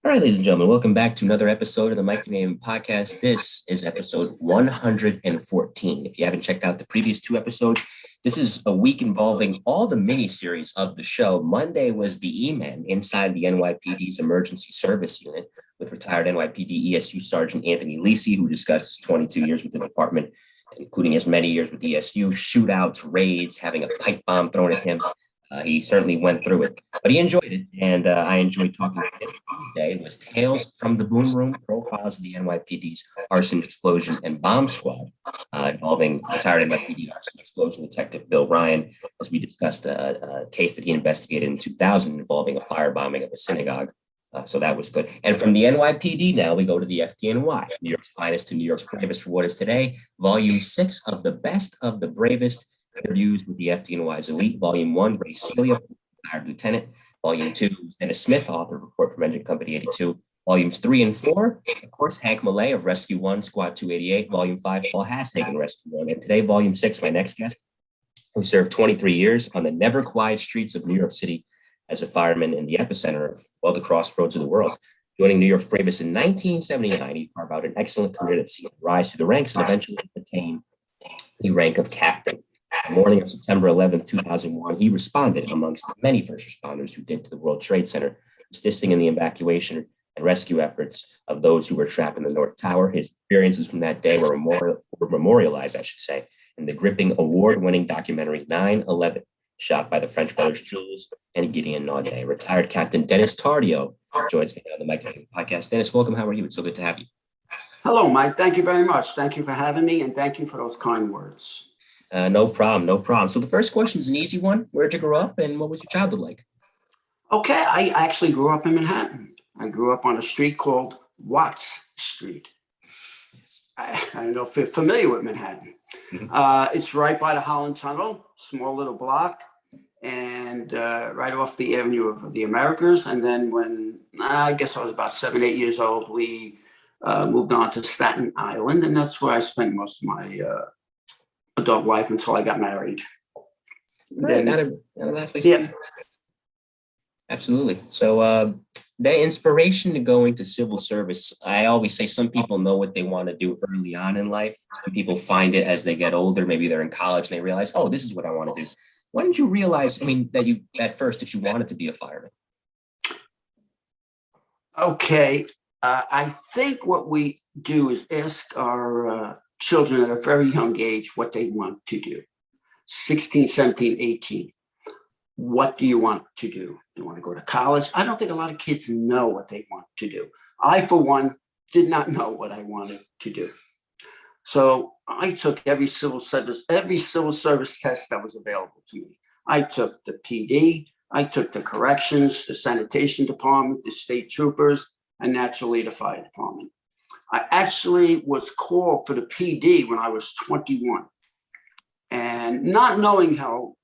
All right, ladies and gentlemen, welcome back to another episode of the Mike Name Podcast. This is episode 114. If you haven't checked out the previous two episodes, this is a week involving all the mini-series of the show. Monday was the E-Men inside the NYPD's Emergency Service Unit with retired NYPD ESU Sergeant Anthony Lisi, who discussed his 22 years with the department, including his many years with ESU, shootouts, raids, having a pipe bomb thrown at him. He certainly went through it, but he enjoyed it, and I enjoyed talking to him. Tuesday was Tales from the Boom Room, profiles of the NYPD's arson, explosion, and bomb squad, involving retired NYPD arson explosion detective Bill Ryan, as we discussed a case that he investigated in 2000 involving a firebombing of a synagogue. So that was good. And from the NYPD now, we go to the FDNY, New York's finest to New York's bravest for what is today, Volume 6 of the Best of the Bravest, interviews with the FDNY's elite. Volume 1, Ray Celia, retired lieutenant. Volume 2, Dennis Smith, author of Report from Engine Company 82. Volumes 3 and 4, of course, Hank Millay of Rescue 1, Squad 288. Volume 5, Paul Hashagen, Rescue 1. And today, Volume 6, my next guest, who served 23 years on the never quiet streets of New York City as a fireman in the epicenter of, well, the crossroads of the world. Joining New York's bravest in 1979, he carved out an excellent career that sees him rise through the ranks and eventually attain the rank of captain. The morning of September 11th, 2001, he responded amongst the many first responders who did to the World Trade Center, assisting in the evacuation and rescue efforts of those who were trapped in the North Tower. His experiences from that day were memorialized, I should say, in the gripping award-winning documentary 9/11, shot by the French brothers Jules and Gideon Naudet. Retired Captain Dennis Tardio joins me on the Mike Podcast. Dennis, welcome. How are you? It's so good to have you. Hello, Mike. Thank you very much. Thank you for having me, and thank you for those kind words. No problem. So the first question is an easy one. Where'd you grow up and what was your childhood like? Okay, I actually grew up in Manhattan. I grew up on a street called Watts Street. I don't know if you're familiar with Manhattan. It's right by the Holland Tunnel, small little block, and right off the Avenue of the Americas. And then when I guess I was about 7, 8 years old, we moved on to Staten Island, and that's where I spent most of my adult life until I got married. Right. Yeah. Absolutely. So the inspiration to go into civil service, I always say some people know what they want to do early on in life. Some people find it as they get older. Maybe they're in college and they realize, oh, this is what I want to do. When did you realize, that you wanted to be a fireman? Okay. I think what we do is ask our children at a very young age what they want to do. 16, 17, 18. What do you want to do? Do you want to go to college? I don't think a lot of kids know what they want to do. I, for one, did not know what I wanted to do. So I took every civil service test that was available to me. I took the PD, I took the corrections, the sanitation department, the state troopers, and naturally the fire department. I actually was called for the PD when I was 21. And not knowing how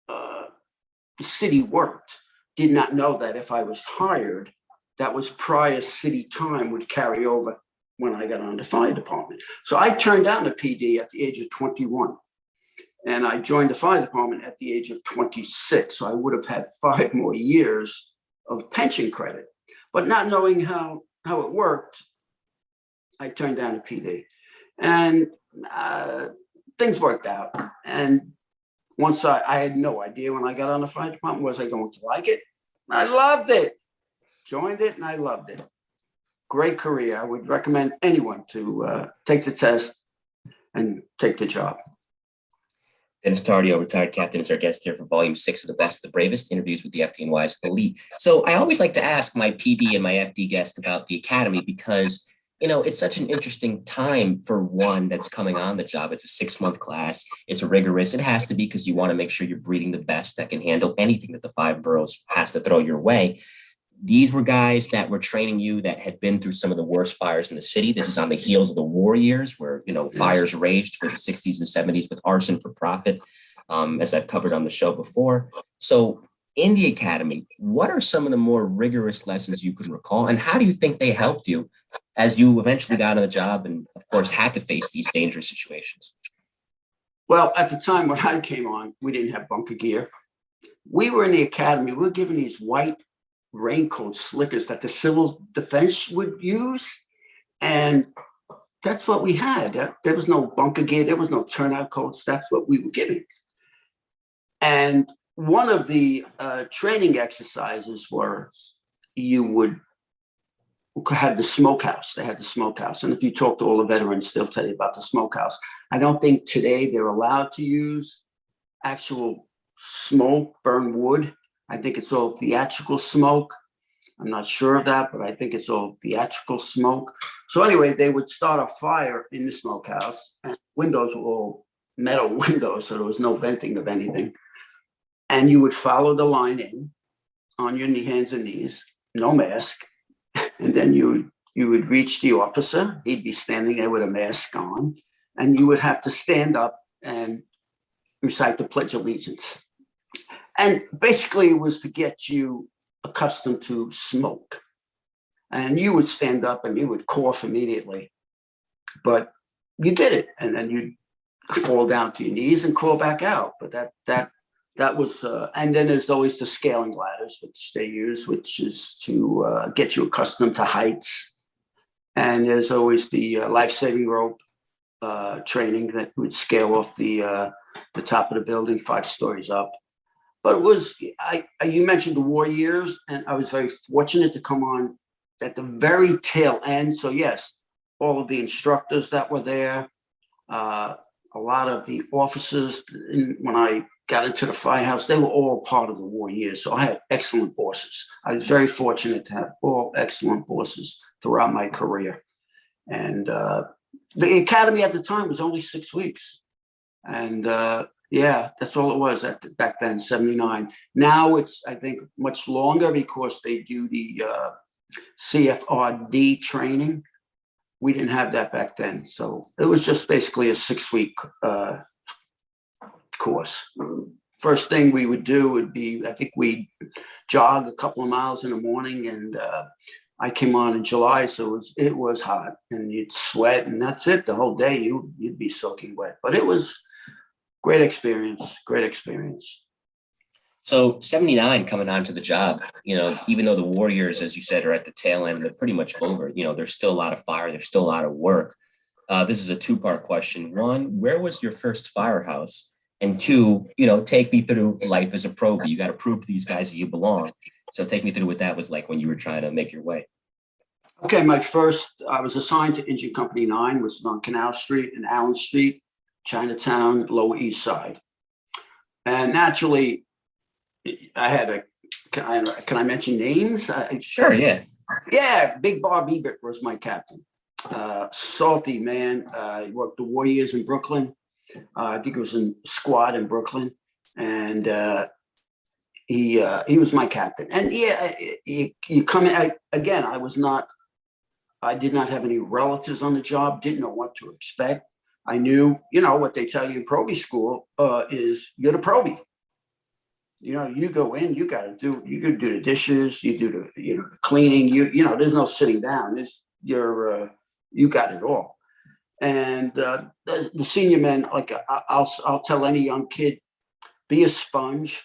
the city worked, did not know that if I was hired, that was prior city time would carry over when I got on the fire department. So I turned down the PD at the age of 21. And I joined the fire department at the age of 26. So I would have had 5 more years of pension credit. But not knowing how it worked, I turned down the PD, and things worked out. And once I had no idea when I got on the fire department, was I going to like it? I loved it. Joined it and I loved it. Great career. I would recommend anyone to take the test and take the job. Dennis Tardio, retired captain, is our guest here for Volume 6 of the Best of the Bravest, interviews with the FDNY's elite. So I always like to ask my PD and my FD guest about the academy because, it's such an interesting time for one that's coming on the job. It's a 6-month class. It's rigorous. It has to be because you want to make sure you're breeding the best that can handle anything that the 5 boroughs has to throw your way. These were guys that were training you that had been through some of the worst fires in the city. This is on the heels of the war years where, fires raged for the 60s and 70s with arson for profit, as I've covered on the show before. So in the academy, what are some of the more rigorous lessons you can recall? And how do you think they helped you as you eventually got on the job and, of course, had to face these dangerous situations? Well, at the time when I came on, we didn't have bunker gear. We were in the academy. We were given these white raincoats, slickers that the civil defense would use. And that's what we had. There was no bunker gear. There was no turnout coats. That's what we were getting. And one of the training exercises were you would had the smokehouse. They had the smokehouse. And if you talk to all the veterans, they'll tell you about the smokehouse. I don't think today they're allowed to use actual smoke, burn wood. I think it's all theatrical smoke. I'm not sure of that, but I think it's all theatrical smoke. So anyway, they would start a fire in the smokehouse, and windows were all metal windows, so there was no venting of anything. And you would follow the line in on your hands and knees, no mask. And then you would reach the officer. He'd be standing there with a mask on, and you would have to stand up and recite the Pledge of Allegiance. And basically it was to get you accustomed to smoke. And you would stand up and you would cough immediately, but you did it. And then you'd fall down to your knees and crawl back out. But that was, and then there's always the scaling ladders, which they use, which is to get you accustomed to heights. And there's always the life-saving rope training that would scale off the top of the building 5 stories up. But it was, you mentioned the war years, and I was very fortunate to come on at the very tail end. So yes, all of the instructors that were there, a lot of the officers, when I got into the firehouse, they were all part of the war years. So I had excellent bosses. I was very fortunate to have all excellent bosses throughout my career. And the academy at the time was only 6 weeks. And yeah, that's all it was back then, 79. Now it's, I think, much longer because they do the CFRD training. We didn't have that back then. So it was just basically a 6-week course. First thing we would do would be, I think we'd jog a couple of miles in the morning, and I came on in July, so it was hot, and you'd sweat, and that's it. The whole day you'd be soaking wet. But it was great experience. So 79 coming onto the job, even though the war years, as you said, are at the tail end, they're pretty much over. There's still a lot of fire. There's still a lot of work. This is a 2-part question. 1, where was your first firehouse? And 2, take me through life as a probie. You got to prove to these guys that you belong. So take me through what that was like when you were trying to make your way. Okay, I was assigned to Engine Company 9, which is on Canal Street and Allen Street, Chinatown, Lower East Side. And naturally, I had can I mention names? Sure, yeah. Yeah, Big Bob Ebert was my captain. Salty man. He worked the war years in Brooklyn. I think it was in squad in Brooklyn. And he was my captain. And yeah, you come in, again, I did not have any relatives on the job, didn't know what to expect. I knew, what they tell you in probie school is you're the probie. You go in, you could do the dishes, you do the cleaning, there's no sitting down. You got it all. And the senior men, like I'll tell any young kid, be a sponge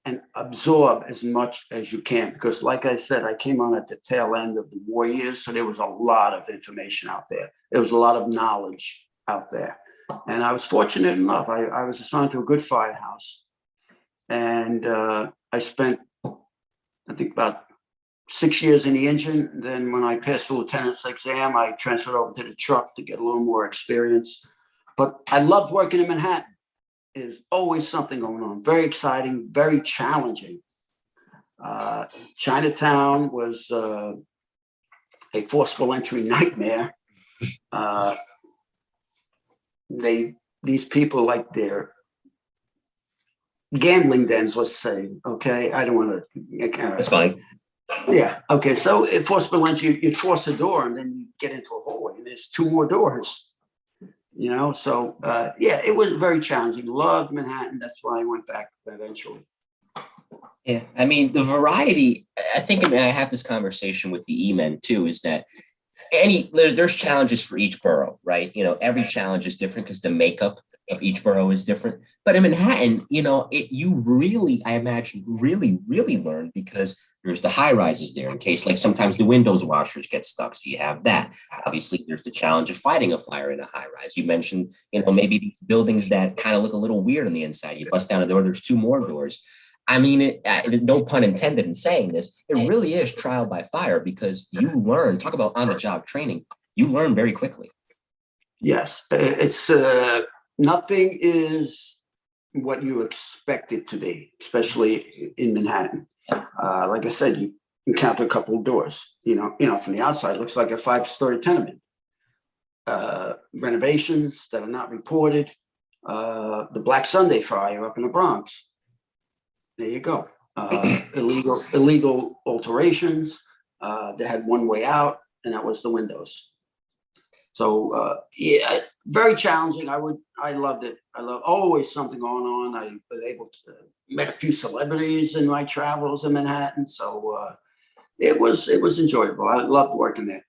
and absorb as much as you can. Because like I said, I came on at the tail end of the war years. So there was a lot of information out there. There was a lot of knowledge out there. And I was fortunate enough. I was assigned to a good firehouse. And I spent, I think, about 6 years in the engine. Then when I passed the lieutenant's exam, I transferred over to the truck to get a little more experience. But I loved working in Manhattan. There's always something going on. Very exciting, very challenging. Chinatown was a forcible entry nightmare. These people, like their gambling dens, let's say. Okay, I don't want to. That's fine. Yeah. Okay. So it forcible entry, you'd force the door, and then you get into a hallway, and there's 2 more doors. So yeah, it was very challenging. Loved Manhattan. That's why I went back eventually. Yeah, I mean, the variety, I think, and I have this conversation with the E-men too, is that there's challenges for each borough, right? Every challenge is different because the makeup of each borough is different. But in Manhattan, you really, I imagine, really, really learned because There's the high rises there in case, like sometimes the windows washers get stuck. So you have that. Obviously, there's the challenge of fighting a fire in a high rise. You mentioned, maybe these buildings that kind of look a little weird on the inside. You bust down a door, there's two more doors. I mean, no pun intended in saying this, it really is trial by fire because you learn, talk about on the job training, you learn very quickly. Yes, it's nothing is what you expect it to be, especially in Manhattan. Like I said, you encounter a couple of doors. From the outside, it looks like a 5-story tenement. Renovations that are not reported. The Black Sunday fire up in the Bronx. There you go. Illegal alterations. They had one way out, and that was the windows. So very challenging. I loved it. I love always something going on. I was able to met a few celebrities in my travels in Manhattan. So it was enjoyable. I loved working there.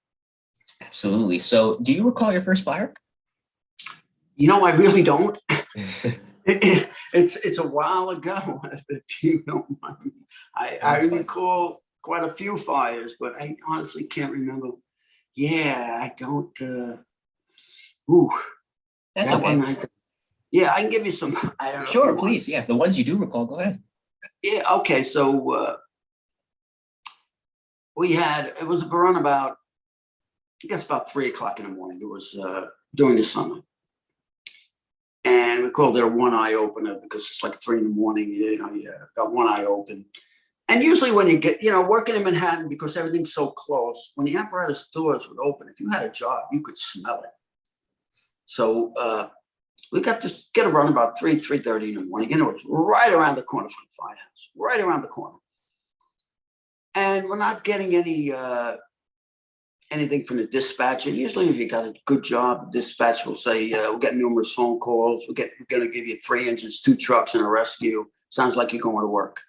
Absolutely. So do you recall your first fire? I really don't. It's a while ago, if you don't mind. I recall quite a few fires, but I honestly can't remember. Yeah, I don't. That's okay. I can give you some. I don't know. Sure, please. Yeah, the ones you do recall, go ahead. Yeah. Okay. So it was around about, I guess about 3:00 in the morning. It was during the summer, and we called it a one eye opener because it's like 3 a.m. You got one eye open. And usually when you get, working in Manhattan, because everything's so close, when the apparatus doors would open, if you had a job, you could smell it. So we got to get around about 3:30 in the morning, and it was right around the corner from the firehouse, right around the corner. And we're not getting anything from the dispatcher. Usually if you got a good job, the dispatcher will say, we'll get numerous phone calls. We're going to give you 3 engines, 2 trucks, and a rescue. Sounds like you're going to work.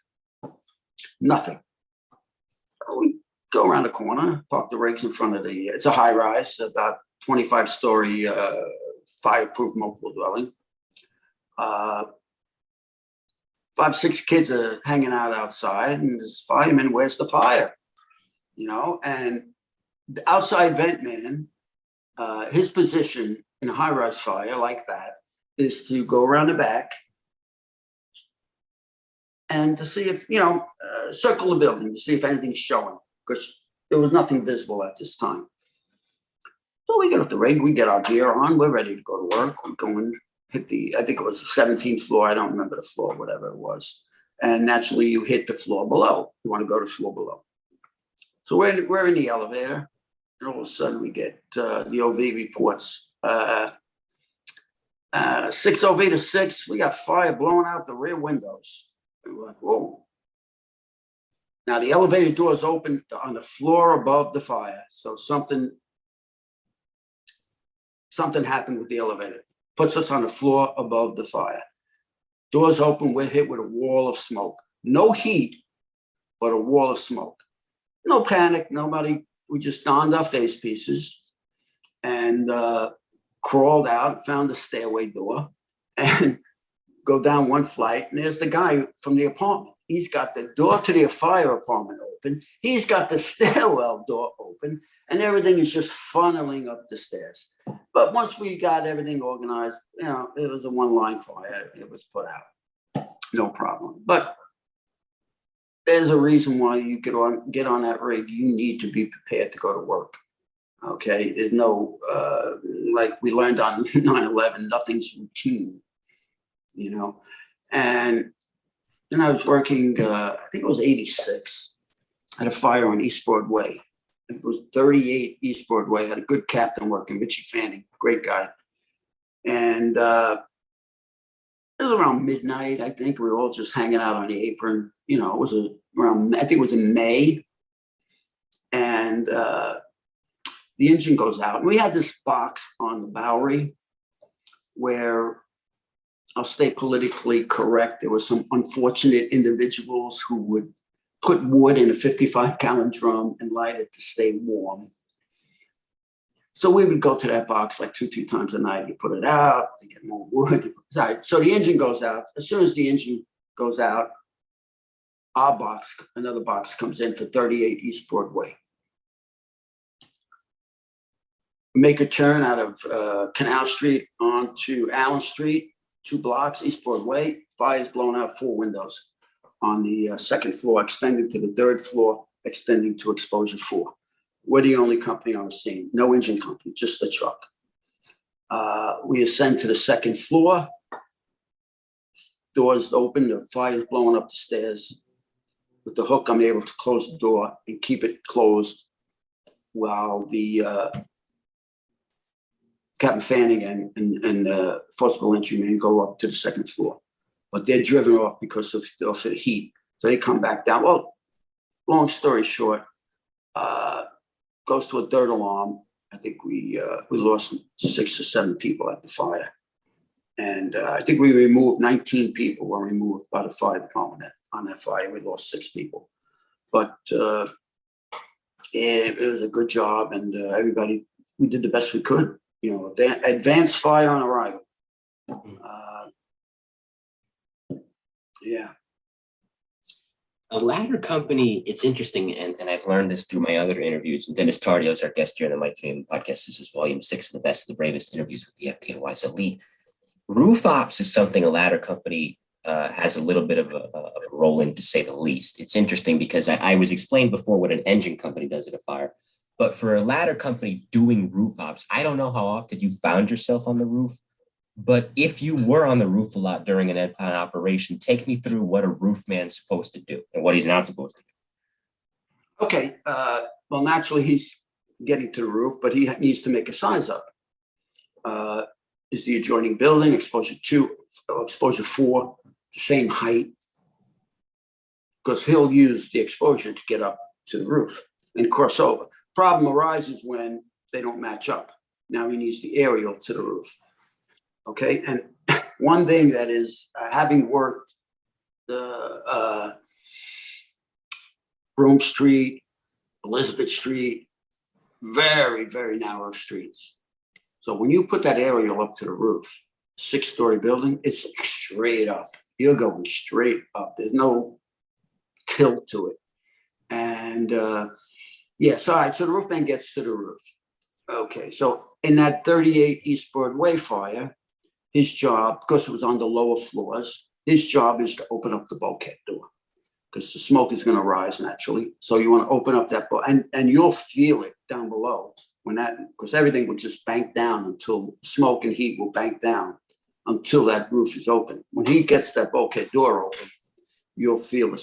Nothing. We go around the corner, park the rigs in front of it's a high rise, about 25-story fireproof multiple dwelling. 5, 6 kids are hanging out outside, and this fireman, where's the fire? And the outside vent man, his position in a high rise fire like that is to go around the back and to see if, circle the building to see if anything's showing, because there was nothing visible at this time. So we get off the rig, we get our gear on, we're ready to go to work. We go and hit I think it was the 17th floor. I don't remember the floor, whatever it was. And naturally you hit the floor below. You want to go to floor below. So we're in the elevator, and all of a sudden we get the OV reports. 6 OV to 6, we got fire blowing out the rear windows. And we're like, whoa. Now the elevator doors open on the floor above the fire. So something happened with the elevator. Puts us on the floor above the fire. Doors open, we're hit with a wall of smoke. No heat, but a wall of smoke. No panic, nobody. We just donned our face pieces and crawled out, found a stairway door, and go down one flight. And there's the guy from the apartment. He's got the door to the fire apartment open. He's got the stairwell door open, and everything is just funneling up the stairs. But once we got everything organized, it was a one-line fire. It was put out. No problem. But there's a reason why you get on that rig. You need to be prepared to go to work. Okay. There's no, like we learned on 9/11, nothing's routine, and then I was working, I think it was 86, at a fire on East Broadway. It was 38 East Broadway. Had a good captain working, Richie Fanning, great guy. And it was around midnight, I think. We were all just hanging out on the apron. It was around, I think it was in May. And the engine goes out. And we had this box on the Bowery where, I'll stay politically correct, there were some unfortunate individuals who would put wood in a 55-gallon drum and light it to stay warm. So we would go to that box like 2 times a night. You put it out, to get more wood. So the engine goes out. As soon as the engine goes out, our box, another box comes in for 38 East Broadway. Make a turn out of Canal Street onto Allen Street, 2 blocks, East Broadway. Fire's blown out 4 windows on the 2nd floor, extending to the 3rd floor, extending to exposure 4. We're the only company on the scene, no engine company, just the truck. We ascend to the 2nd floor. Doors open, the fire's blowing up the stairs. With the hook, I'm able to close the door and keep it closed while the Captain Fanning and forcible entryman go up to the 2nd floor. But they're driven off because of the heat. So they come back down. Well, long story short, goes to a 3rd alarm. I think we lost 6 or 7 people at the fire. And I think we removed 19 people were removed by the fire department on that fire. We lost 6 people. But it was a good job, and everybody, we did the best we could. You know, advanced fire on arrival. Yeah. A ladder company, it's interesting, and I've learned this through my other interviews. And Dennis Tardio is our guest here on the Mike Name podcast. This is volume 6 of the best of the bravest interviews with the FDNY's elite. Roof ops is something a ladder company has a little bit of a role in, to say the least. It's interesting because I was explained before what an engine company does at a fire. But for a ladder company doing roof ops, I don't know how often you found yourself on the roof. But if you were on the roof a lot during an operation, take me through what a roofman's supposed to do and what he's not supposed to do. Okay. Well, naturally, he's getting to the roof, but he needs to make a size up. Is the adjoining building exposure 2, exposure 4, the same height? Because he'll use the exposure to get up to the roof and cross over. Problem arises when they don't match up. Now he needs the aerial to the roof. Okay, and one thing that is, having worked the Rome Street, Elizabeth Street, very, very narrow streets. So when you put that aerial up to the roof, 6-story building, it's straight up. You're going straight up. There's no tilt to it. And yes, all right, so the roofman gets to the roof. Okay, so in that 38 East Broadway fire, his job, because it was on the lower floors, his job is to open up the bulkhead door because the smoke is going to rise naturally. So you want to open up that and you'll feel it down below when that, because everything will just bank down until smoke and heat will bank down until that roof is open. When he gets that bulkhead door open, you'll feel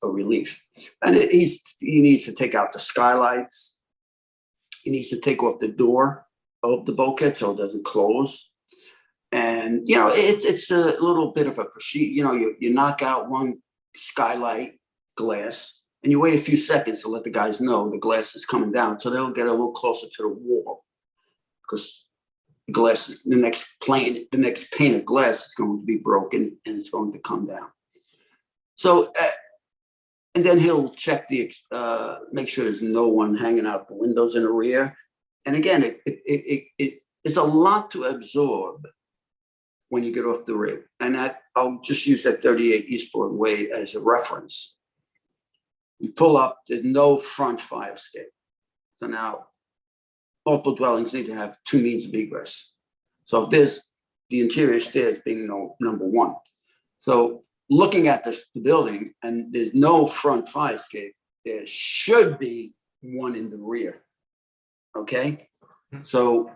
a relief. And he needs to take out the skylights. He needs to take off the door of the bulkhead so it doesn't close. And, you know, it's a little bit of a procedure. You know, you knock out one skylight glass and you wait a few seconds to let the guys know the glass is coming down so they'll get a little closer to the wall because the glass, the next pane of glass is going to be broken and it's going to come down. So, and then he'll check make sure there's no one hanging out the windows in the rear. And again, it's a lot to absorb when you get off the rig. And I'll just use that 38 East Broadway as a reference. You pull up, there's no front fire escape. So now multiple dwellings need to have 2 means of egress. So if there's the interior stairs being number 1. So looking at the building and there's no front fire escape, there should be one in the rear. Okay? So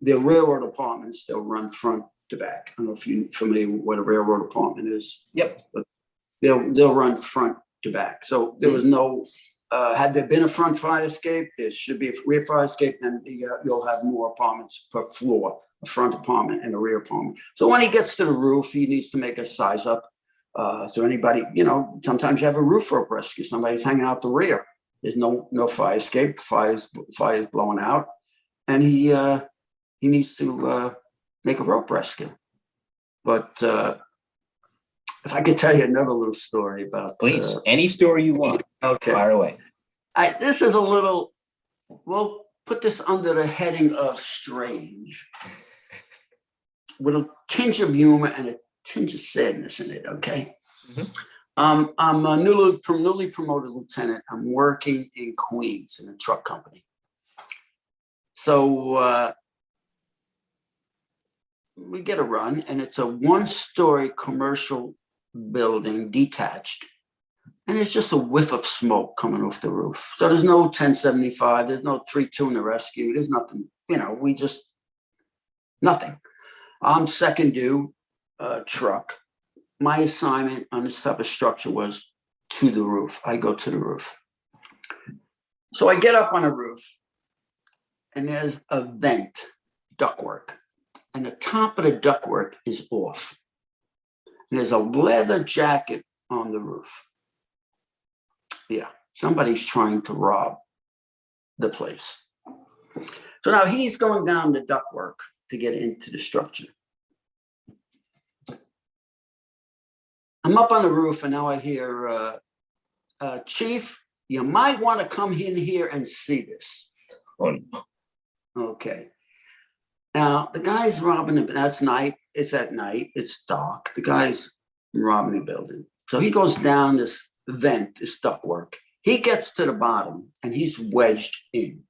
the railroad apartments, they'll run front to back. I don't know if you're familiar with what a railroad apartment is. Yep. But they'll run front to back. So there was no, had there been a front fire escape, there should be a rear fire escape, and you'll have more apartments per floor, a front apartment and a rear apartment. So when he gets to the roof, he needs to make a size up. So anybody, you know, sometimes you have a roof rope rescue, somebody's hanging out the rear. There's no fire escape, fire's blowing out. And he needs to make a rope rescue. But if I could tell you another little story about... Please, any story you want. Okay. Fire away. This is a little... We'll put this under the heading of strange. With a tinge of humor and a tinge of sadness in it, okay? I'm a newly promoted lieutenant. I'm working in Queens in a truck company. So we get a run, and it's a one-story commercial building, detached, and there's just a whiff of smoke coming off the roof. So there's no 1075, there's no 3-2 in the rescue, there's nothing, nothing. I'm second due truck. My assignment on this type of structure was to the roof. I go to the roof. So I get up on a roof, and there's a vent, ductwork, and the top of the ductwork is off. And there's a leather jacket on the roof. Yeah, somebody's trying to rob the place. So now he's going down the ductwork to get into the structure. I'm up on the roof, and now I hear, Chief, you might want to come in here and see this. Oh, no. Okay. Now, the guy's robbing the, that's night. It's at night. It's dark. The guy's robbing the building. So he goes down this vent, this ductwork. He gets to the bottom, and he's wedged in.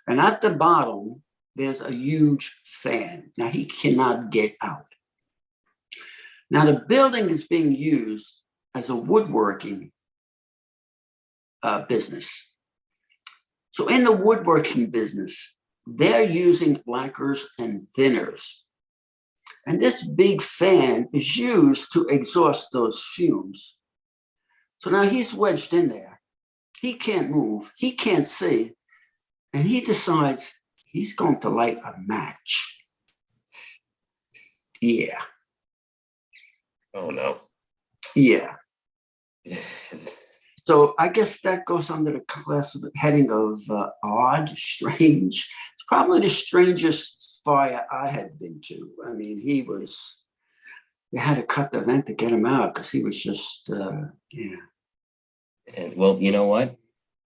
And at the bottom, there's a huge fan. Now, he cannot get out. Now, the building is being used as a woodworking business. So in the woodworking business, they're using lacquers and thinners. And this big fan is used to exhaust those fumes. So now he's wedged in there. He can't move. He can't see. And he decides he's going to light a match. Yeah. Oh, no. Yeah. So I guess that goes under the class of the heading of odd, strange. It's probably the strangest fire I had been to. I mean, they had to cut the vent to get him out because he was just, yeah. And well, you know what?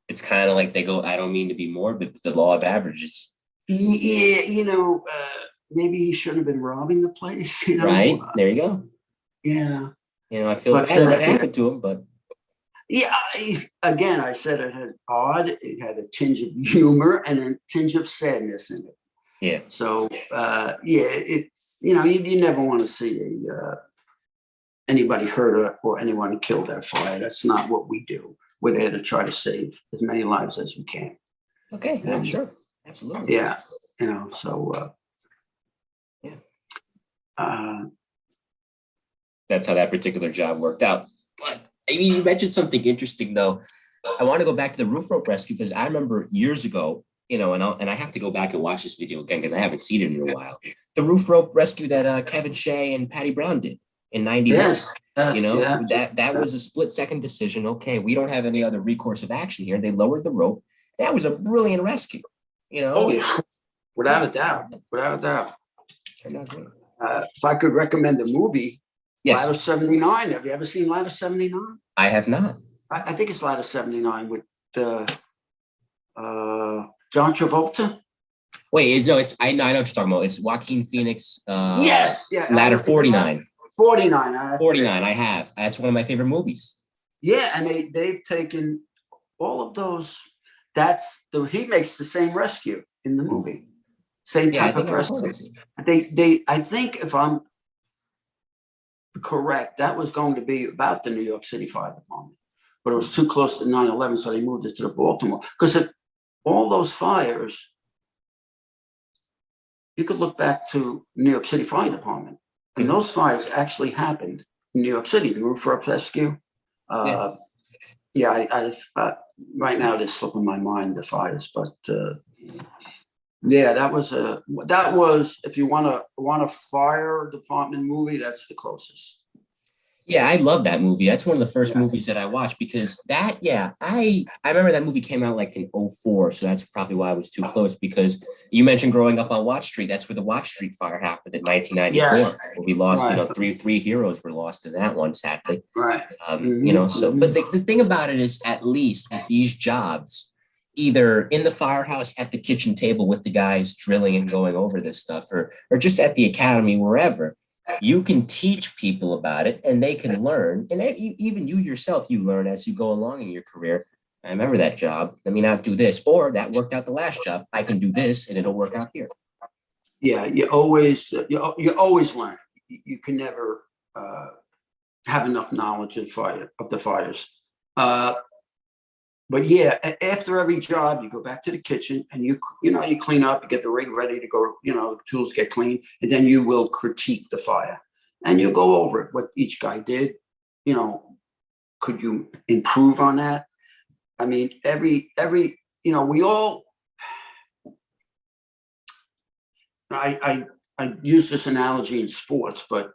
It's kind of like they go, I don't mean to be morbid, but the law of averages. Yeah, maybe he shouldn't have been robbing the place. Right? There you go. Yeah. I feel bad that happened to him, but. Yeah, again, I said it had odd, it had a tinge of humor and a tinge of sadness in it. Yeah. So, it's, you never want to see anybody hurt or anyone killed at fire. That's not what we do. We're there to try to save as many lives as we can. Okay, I'm sure. Absolutely. Yeah, so. Yeah. That's how that particular job worked out. But I mean, you mentioned something interesting, though. I want to go back to the roof rope rescue because I remember years ago, and I have to go back and watch this video again because I haven't seen it in a while. The roof rope rescue that Kevin Shea and Patty Brown did in '91. Yes. That was a split-second decision. Okay, we don't have any other recourse of action here. They lowered the rope. That was a brilliant rescue. Oh yeah, without a doubt. If I could recommend a movie. Yes. Ladder 79. Have you ever seen Ladder 79? I have not. I think it's Ladder 79 with John Travolta. Wait, I know what you're talking about. It's Joaquin Phoenix. Yes. Yeah. Ladder 49. 49. 49. I have. That's one of my favorite movies. Yeah, and they've taken all of those. He makes the same rescue in the movie. Same type of rescue. I think if I'm correct, that was going to be about the New York City Fire Department, but it was too close to 9/11, so they moved it to the Baltimore. Because all those fires, you could look back to New York City Fire Department, and those fires actually happened in New York City. The roof rope rescue. I right now they're slipping my mind, the fires, but that was if you want a fire department movie, that's the closest. Yeah, I love that movie. That's one of the first movies that I watched because I remember that movie came out like in 2004, so that's probably why I was too close because you mentioned growing up on Watch Street. That's where the Watch Street fire happened in 1994. Yes. Where we lost, three heroes were lost in that one, sadly. Right. But the thing about it is at least at these jobs, either in the firehouse at the kitchen table with the guys drilling and going over this stuff or just at the academy, wherever, you can teach people about it and they can learn. And even you yourself, you learn as you go along in your career. I remember that job. Let me not do this, or that worked out the last job. I can do this and it'll work out here. Yeah, you always learn. You can never have enough knowledge of the fires. But yeah, after every job, you go back to the kitchen and you clean up, you get the rig ready to go, the tools get clean, and then you will critique the fire. And you'll go over it, what each guy did. Could you improve on that? I mean, we all, I use this analogy in sports, but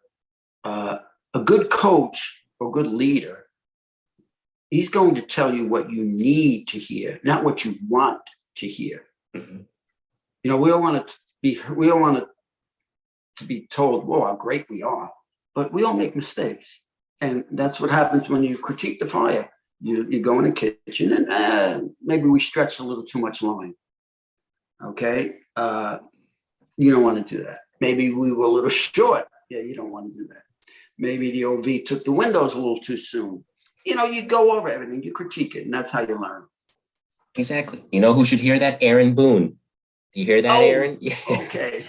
a good coach or good leader, he's going to tell you what you need to hear, not what you want to hear. Mm-hmm. We don't want to be told, "Whoa, how great we are," but we all make mistakes, and that's what happens when you critique the fire. You go in the kitchen and maybe we stretched a little too much line. Okay, you don't want to do that. Maybe we were a little short. Yeah, you don't want to do that. Maybe the OV took the windows a little too soon. You go over everything, you critique it, and that's how you learn. Exactly. You know who should hear that? Aaron Boone. Do you hear that, Aaron? Okay.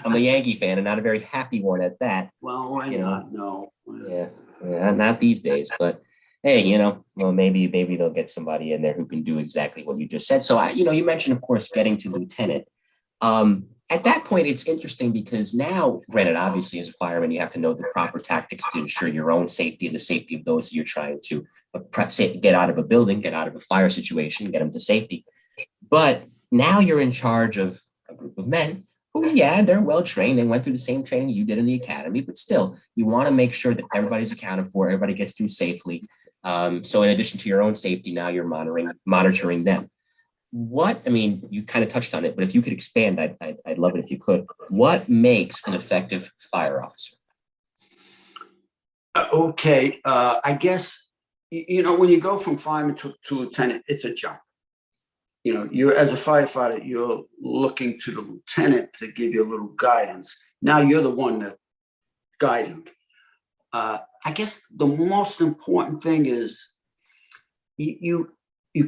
I'm a Yankee fan and not a very happy one at that. Well, why not? No. Yeah, not these days. But hey, well, maybe they'll get somebody in there who can do exactly what you just said. So, you mentioned, of course, getting to lieutenant. At that point, it's interesting because now, granted, obviously, as a fireman, you have to know the proper tactics to ensure your own safety and the safety of those you're trying to get out of a building, get out of a fire situation, get them to safety. But now you're in charge of a group of men who, yeah, they're well trained. They went through the same training you did in the academy, but still, you want to make sure that everybody's accounted for, everybody gets through safely. So in addition to your own safety, now you're monitoring them. You kind of touched on it, but if you could expand, I'd love it if you could. What makes an effective fire officer? Okay. I guess, when you go from fireman to lieutenant, it's a jump. You're, as a firefighter, you're looking to the lieutenant to give you a little guidance. Now you're the one that's guiding. I guess the most important thing is you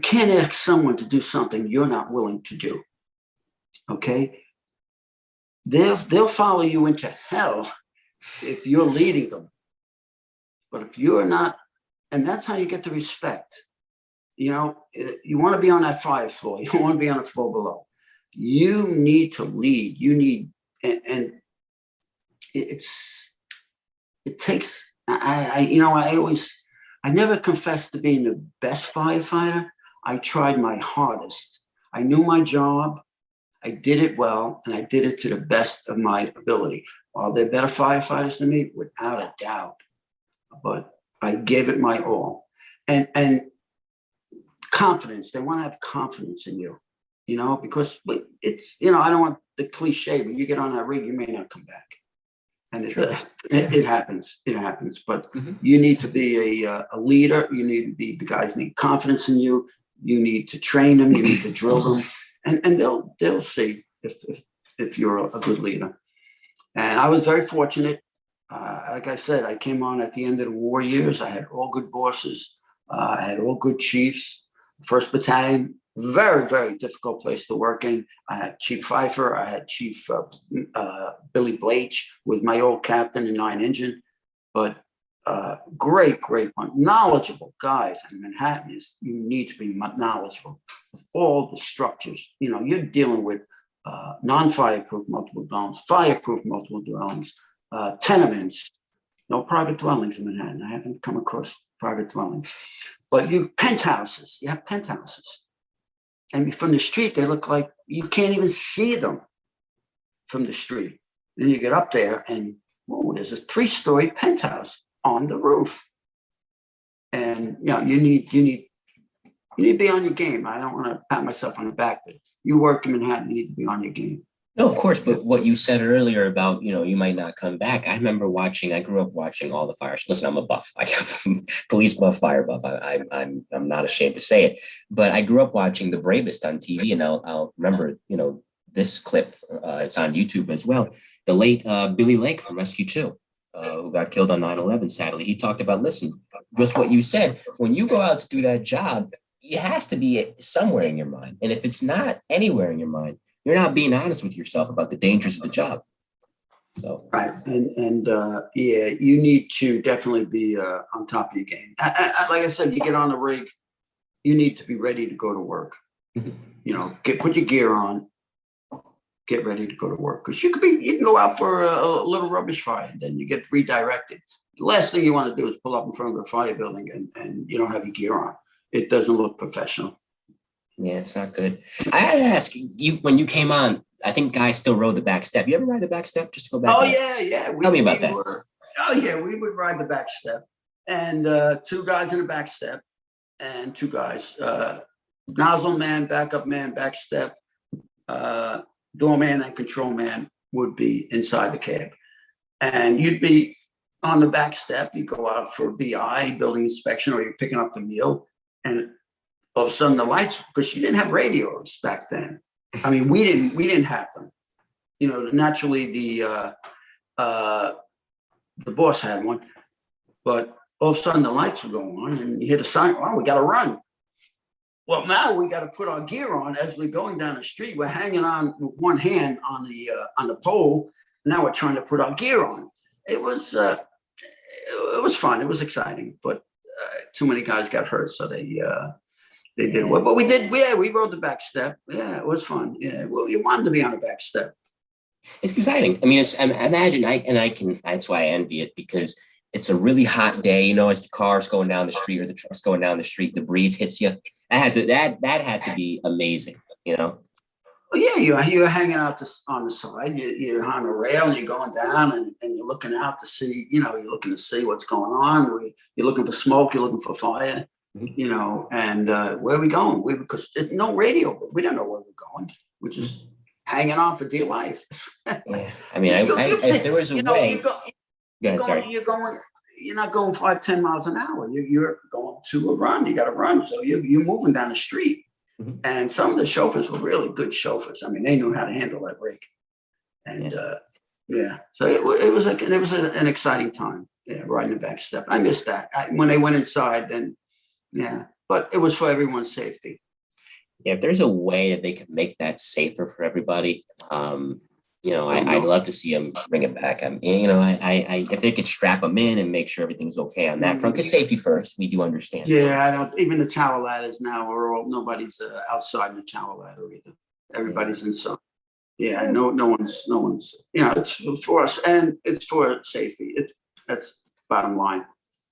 can't ask someone to do something you're not willing to do. Okay? They'll follow you into hell if you're leading them. But if you're not, and that's how you get the respect. You want to be on that fire floor. You want to be on the floor below. You need to lead. You need, and it takes, I never confessed to being the best firefighter. I tried my hardest. I knew my job. I did it well, and I did it to the best of my ability. Are there better firefighters than me? Without a doubt. But I gave it my all. And confidence. They want to have confidence in you, because it's, I don't want the cliche, but you get on that rig, you may not come back. And it happens. It happens. But you need to be a leader. You need to be, the guys need confidence in you. You need to train them. You need to drill them. And they'll see if you're a good leader. And I was very fortunate. Like I said, I came on at the end of the war years. I had all good bosses. I had all good chiefs. First Battalion, very, very difficult place to work in. I had Chief Pfeiffer. I had Chief Billy Blach with my old captain in 9 Engine. But great one. Knowledgeable guys in Manhattan. You need to be knowledgeable of all the structures. You're dealing with non-fireproof multiple dwellings, fireproof multiple dwellings, tenements, no private dwellings in Manhattan. I haven't come across private dwellings. But you have penthouses. And from the street, they look like you can't even see them from the street. Then you get up there and, there's a 3-story penthouse on the roof. And, you need to be on your game. I don't want to pat myself on the back, but you work in Manhattan, you need to be on your game. No, of course. But what you said earlier about, you might not come back. I remember I grew up watching all the fires. Listen, I'm a buff. I'm police buff, fire buff. I'm not ashamed to say it. But I grew up watching the Bravest on TV, and I'll remember, this clip. It's on YouTube as well. The late Billy Lake from Rescue 2, who got killed on 9/11, sadly. He talked about, listen, just what you said. When you go out to do that job, it has to be somewhere in your mind. And if it's not anywhere in your mind, you're not being honest with yourself about the dangers of the job. So right, and yeah, you need to definitely be on top of your game. Like I said, you get on the rig, you need to be ready to go to work. You know, put your gear on, get ready to go to work, because you can go out for a little rubbish fire, and then you get redirected. The last thing you want to do is pull up in front of a fire building and you don't have your gear on. It doesn't look professional. yeah, it's not good. I had to ask you, when you came on, I think guys still rode the back step. You ever ride the back step? Just to go back. Oh yeah. Tell me about that. We would ride the back step, and 2 guys in the back step, and 2 guys, nozzle man, backup man, back step, doorman and control man would be inside the cab, and you'd be on the back step. You go out for BI, building inspection, or you're picking up the meal, and all of a sudden the lights, because you didn't have radios back then. I mean, we didn't have them. You know, naturally the boss had one, but all of a sudden the lights were going on, and you hear the sign. Oh, we got to run. Well, now we got to put our gear on as we're going down the street. We're hanging on with one hand on the pole. Now we're trying to put our gear on. It was fun. It was exciting, but too many guys got hurt, so they did well. But we did. Yeah, we rode the back step. Yeah, it was fun. Yeah, well, you wanted to be on the back step. It's exciting. I mean, imagine that's why I envy it, because it's a really hot day, you know, as the car's going down the street or the truck's going down the street, the breeze hits you. That had to be amazing, you know? Well, yeah, you're hanging out on the side, you're on a rail, and you're going down, and you're looking out to see, you know, you're looking to see what's going on. You're looking for smoke, you're looking for fire, you know, and where are we going? Because there's no radio, but we don't know where we're going. We're just hanging on for dear life. Yeah, I mean, if there was a way. You're not going 5-10 miles an hour. You're going to a run. You got to run. So you're moving down the street. And some of the chauffeurs were really good chauffeurs. I mean, they knew how to handle that rig. And so it was an exciting time. Yeah, riding the back step. I missed that when they went inside. Then but it was for everyone's safety. Yeah, if there's a way that they could make that safer for everybody, you know, I'd love to see them bring it back. I mean, you know, if they could strap them in and make sure everything's okay on that front, because safety first, we do understand. Yeah, even the tower ladders now nobody's outside the tower ladder either. Everybody's inside. Yeah, no one's. You know, it's for us, and it's for safety. That's bottom line.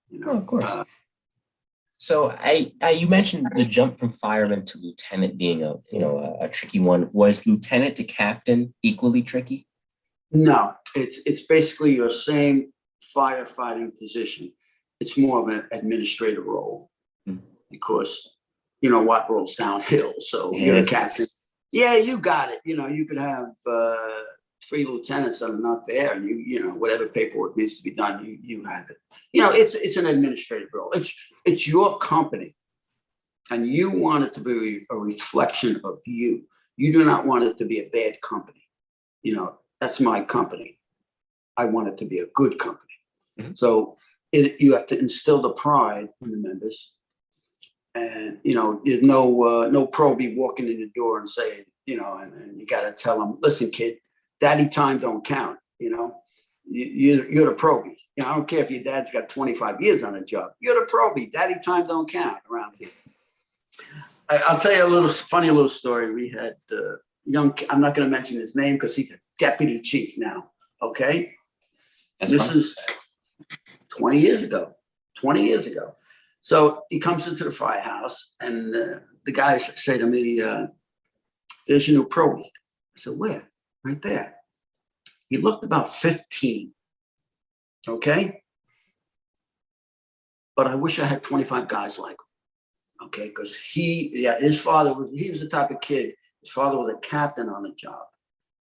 You know, of course. So you mentioned the jump from fireman to lieutenant being a tricky one. Was lieutenant to captain equally tricky? No, it's basically your same firefighting position. It's more of an administrative role because you know what rolls downhill. So you're a captain. Yeah, you got it. You know, you could have 3 lieutenants that are not there, and you know whatever paperwork needs to be done, you have it. You know, it's an administrative role. It's your company, and you want it to be a reflection of you. You do not want it to be a bad company. You know, that's my company. I want it to be a good company. So you have to instill the pride in the members, and you know, there's no probie walking in the door and saying, you know, and you got to tell them, listen, kid. Daddy time don't count, you know. You're the probie. You know, I don't care if your dad's got 25 years on a job. You're the probie. Daddy time don't count around here. I'll tell you a funny little story. We had I'm not going to mention his name because he's a deputy chief now. Okay, this is 20 years ago. 20 years ago. So he comes into the firehouse, and the guys say to me, "There's your new probie." I said, "Where?" Right there. He looked about 15. Okay. But I wish I had 25 guys like him. Okay. Because his father was the type of kid. His father was a captain on the job.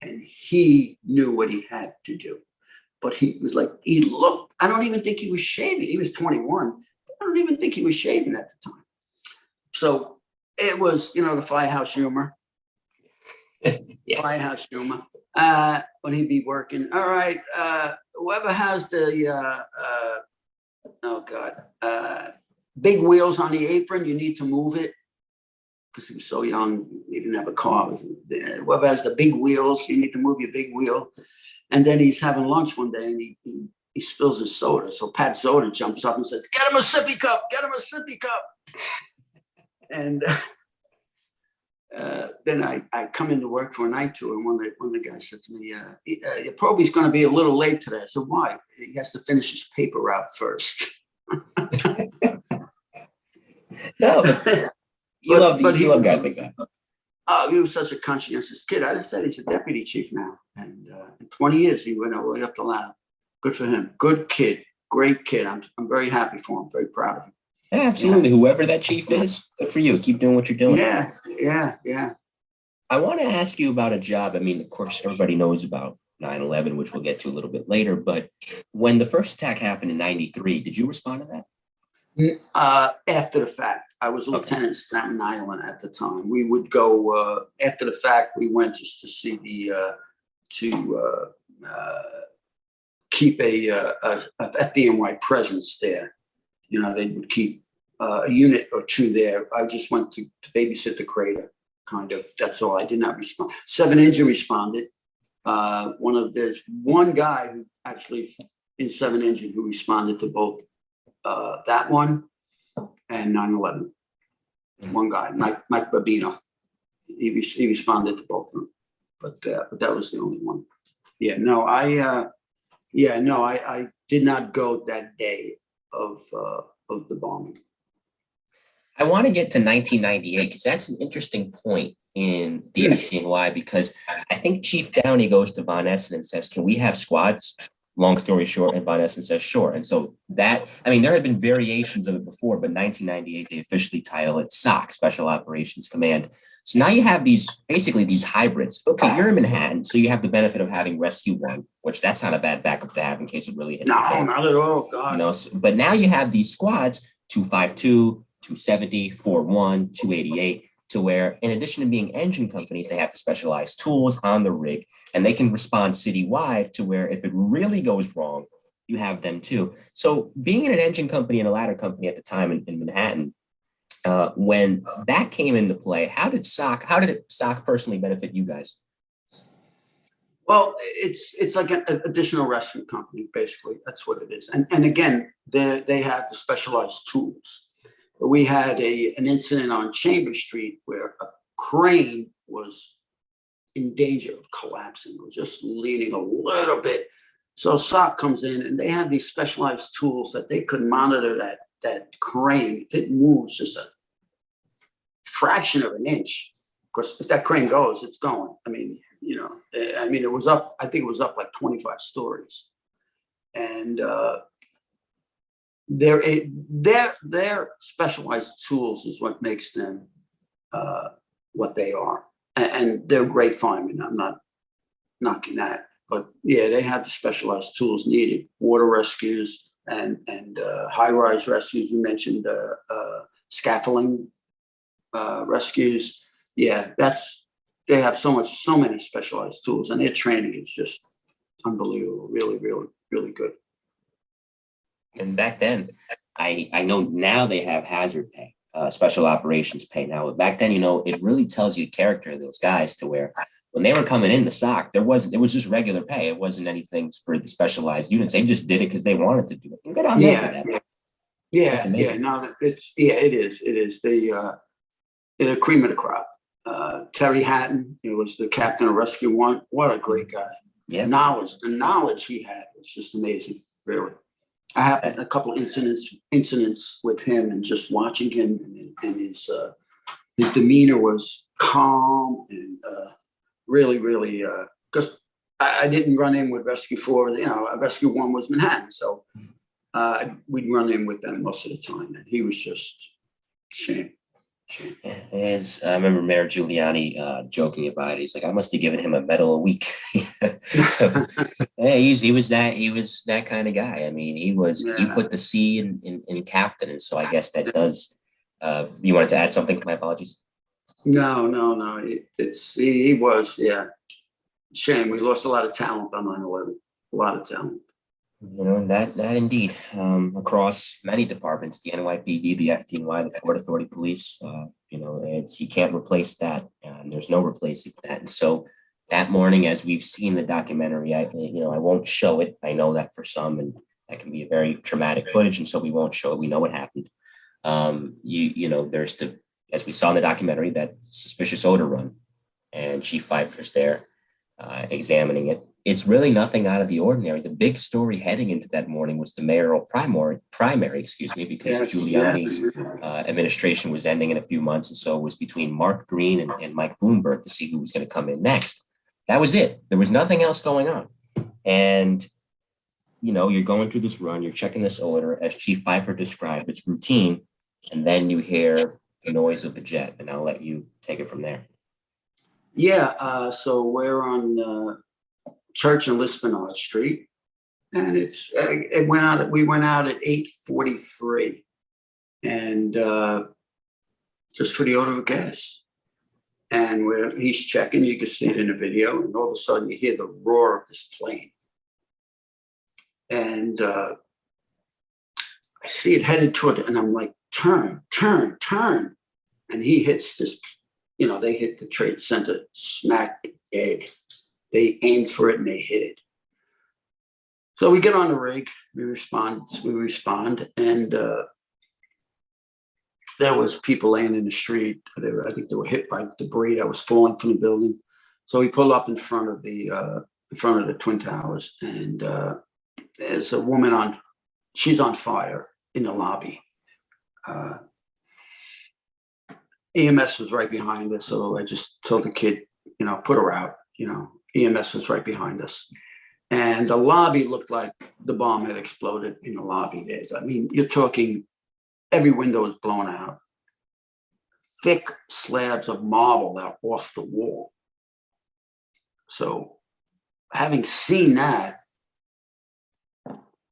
And he knew what he had to do. But he looked, I don't even think he was shaving. He was 21. I don't even think he was shaving at the time. So it was, you know, the firehouse humor. Yeah. Firehouse humor. When he'd be working. All right. Whoever has the big wheels on the apron, you need to move it. Because he was so young, he didn't have a car. Whoever has the big wheels, you need to move your big wheel. And then he's having lunch one day and he spills his soda. So Pat Soda jumps up and says, "Get him a sippy cup, get him a sippy cup." And then I come into work for a night tour, and one of the guys said to me, "Your probie's going to be a little late today." I said, "Why?" "He has to finish his paper route first." No, but you love guys like that. Oh, he was such a conscientious kid. I just said he's a deputy chief now. And in 20 years, he went all the way up the ladder. Good for him. Good kid. Great kid. I'm very happy for him. Very proud of him. Yeah, absolutely. Yeah. Whoever that chief is, good for you. Keep doing what you're doing. Yeah. I want to ask you about a job. I mean, of course, everybody knows about 9/11, which we'll get to a little bit later. But when the first attack happened in 93, did you respond to that? After the fact. I was a lieutenant in Staten Island at the time. We would go after the fact. We went just to see keep a FDNY presence there. You know, they would keep a unit or two there. I just went to babysit the crater, kind of. That's all. I did not respond. 7 Engine responded. There's one guy who actually in 7 Engine who responded to both that one and 9/11. One guy, Mike Babino, he responded to both of them, but that was the only one. I did not go that day of the bombing. I want to get to 1998 because that's an interesting point in the FDNY, because I think Chief Downey goes to Von Essen and says, "Can we have squads?" Long story short, and Von Essen says, "Sure." And so that, I mean, there had been variations of it before, but 1998, they officially title it SOC, Special Operations Command. So now you have basically these hybrids. Okay, you're in Manhattan, so you have the benefit of having Rescue 1, which that's not a bad backup to have in case it really hits. No, not at all, God. You know, but now you have these squads, 252, 270, 41, 288, to where in addition to being engine companies, they have the specialized tools on the rig, and they can respond citywide to where if it really goes wrong, you have them too. So being in an engine company and a ladder company at the time in Manhattan, when that came into play, how did SOC personally benefit you guys? Well, it's like an additional rescue company, basically. That's what it is. And again, they have the specialized tools. We had an incident on Chambers Street where a crane was in danger of collapsing. It was just leaning a little bit. So SOC comes in and they have these specialized tools that they could monitor that crane. If it moves just a fraction of an inch, of course, if that crane goes, it's going. I mean, it was up, I think it was up like 25 stories. And their specialized tools is what makes them what they are, and they're great firemen. I'm not knocking that, but yeah, they have the specialized tools needed. Water rescues and high-rise rescues. You mentioned scaffolding rescues. Yeah, they have so many specialized tools, and their training is just unbelievable. Really, really, really good. And back then, I know now they have hazard pay, special operations pay now. But back then, it really tells you the character of those guys, to where when they were coming in the SOC, there was just regular pay. It wasn't anything for the specialized units. They just did it because they wanted to do it. And good on them for that. Yeah. No, it is. They're cream of the crop. Terry Hatton, he was the captain of Rescue 1. What a great guy. Yeah. The knowledge he had was just amazing, really. I happened a couple incidents with him, and just watching him, and his demeanor was calm and really, really. Because I didn't run in with Rescue 4. Rescue 1 was Manhattan, so we'd run in with them most of the time, and he was just shame. As I remember Mayor Giuliani joking about it. He's like, "I must have given him a medal a week." Yeah, he was that kind of guy. I mean, he put the C in captain, and so I guess that does. You wanted to add something? My apologies. No. He was, yeah. Shame. We lost a lot of talent on 9/11. A lot of talent. And that indeed, across many departments, the NYPD, the FDNY, the Port Authority Police, you can't replace that. There's no replacing that. And so that morning, as we've seen the documentary, I won't show it. I know that for some, and that can be a very traumatic footage, and so we won't show it. We know what happened. There's as we saw in the documentary, that suspicious odor run, and Chief Pfeiffer's there examining it. It's really nothing out of the ordinary. The big story heading into that morning was the mayoral primary, because Giuliani's administration was ending in a few months. And so it was between Mark Green and Mike Bloomberg to see who was going to come in next. That was it. There was nothing else going on. And, you're going through this run, you're checking this odor, as Chief Pfeiffer described, it's routine. And then you hear the noise of the jet. And I'll let you take it from there. Yeah. So we're on Church and Lispinard Street, and we went out at 8:43, and just for the odor of gas. And he's checking, you can see it in the video, and all of a sudden you hear the roar of this plane, and I see it headed toward it, and I'm like, turn, and he hits this. They hit the Trade Center smack dead. They aimed for it and they hit it. So we get on the rig, we respond, and there was people laying in the street. I think they were hit by debris that was falling from the building. So we pull up in front of the Twin Towers, and there's a woman she's on fire in the lobby. EMS was right behind us, so I just told the kid, put her out. EMS was right behind us. And the lobby looked like the bomb had exploded in the lobby there. I mean, you're talking every window is blown out. Thick slabs of marble out off the wall. So having seen that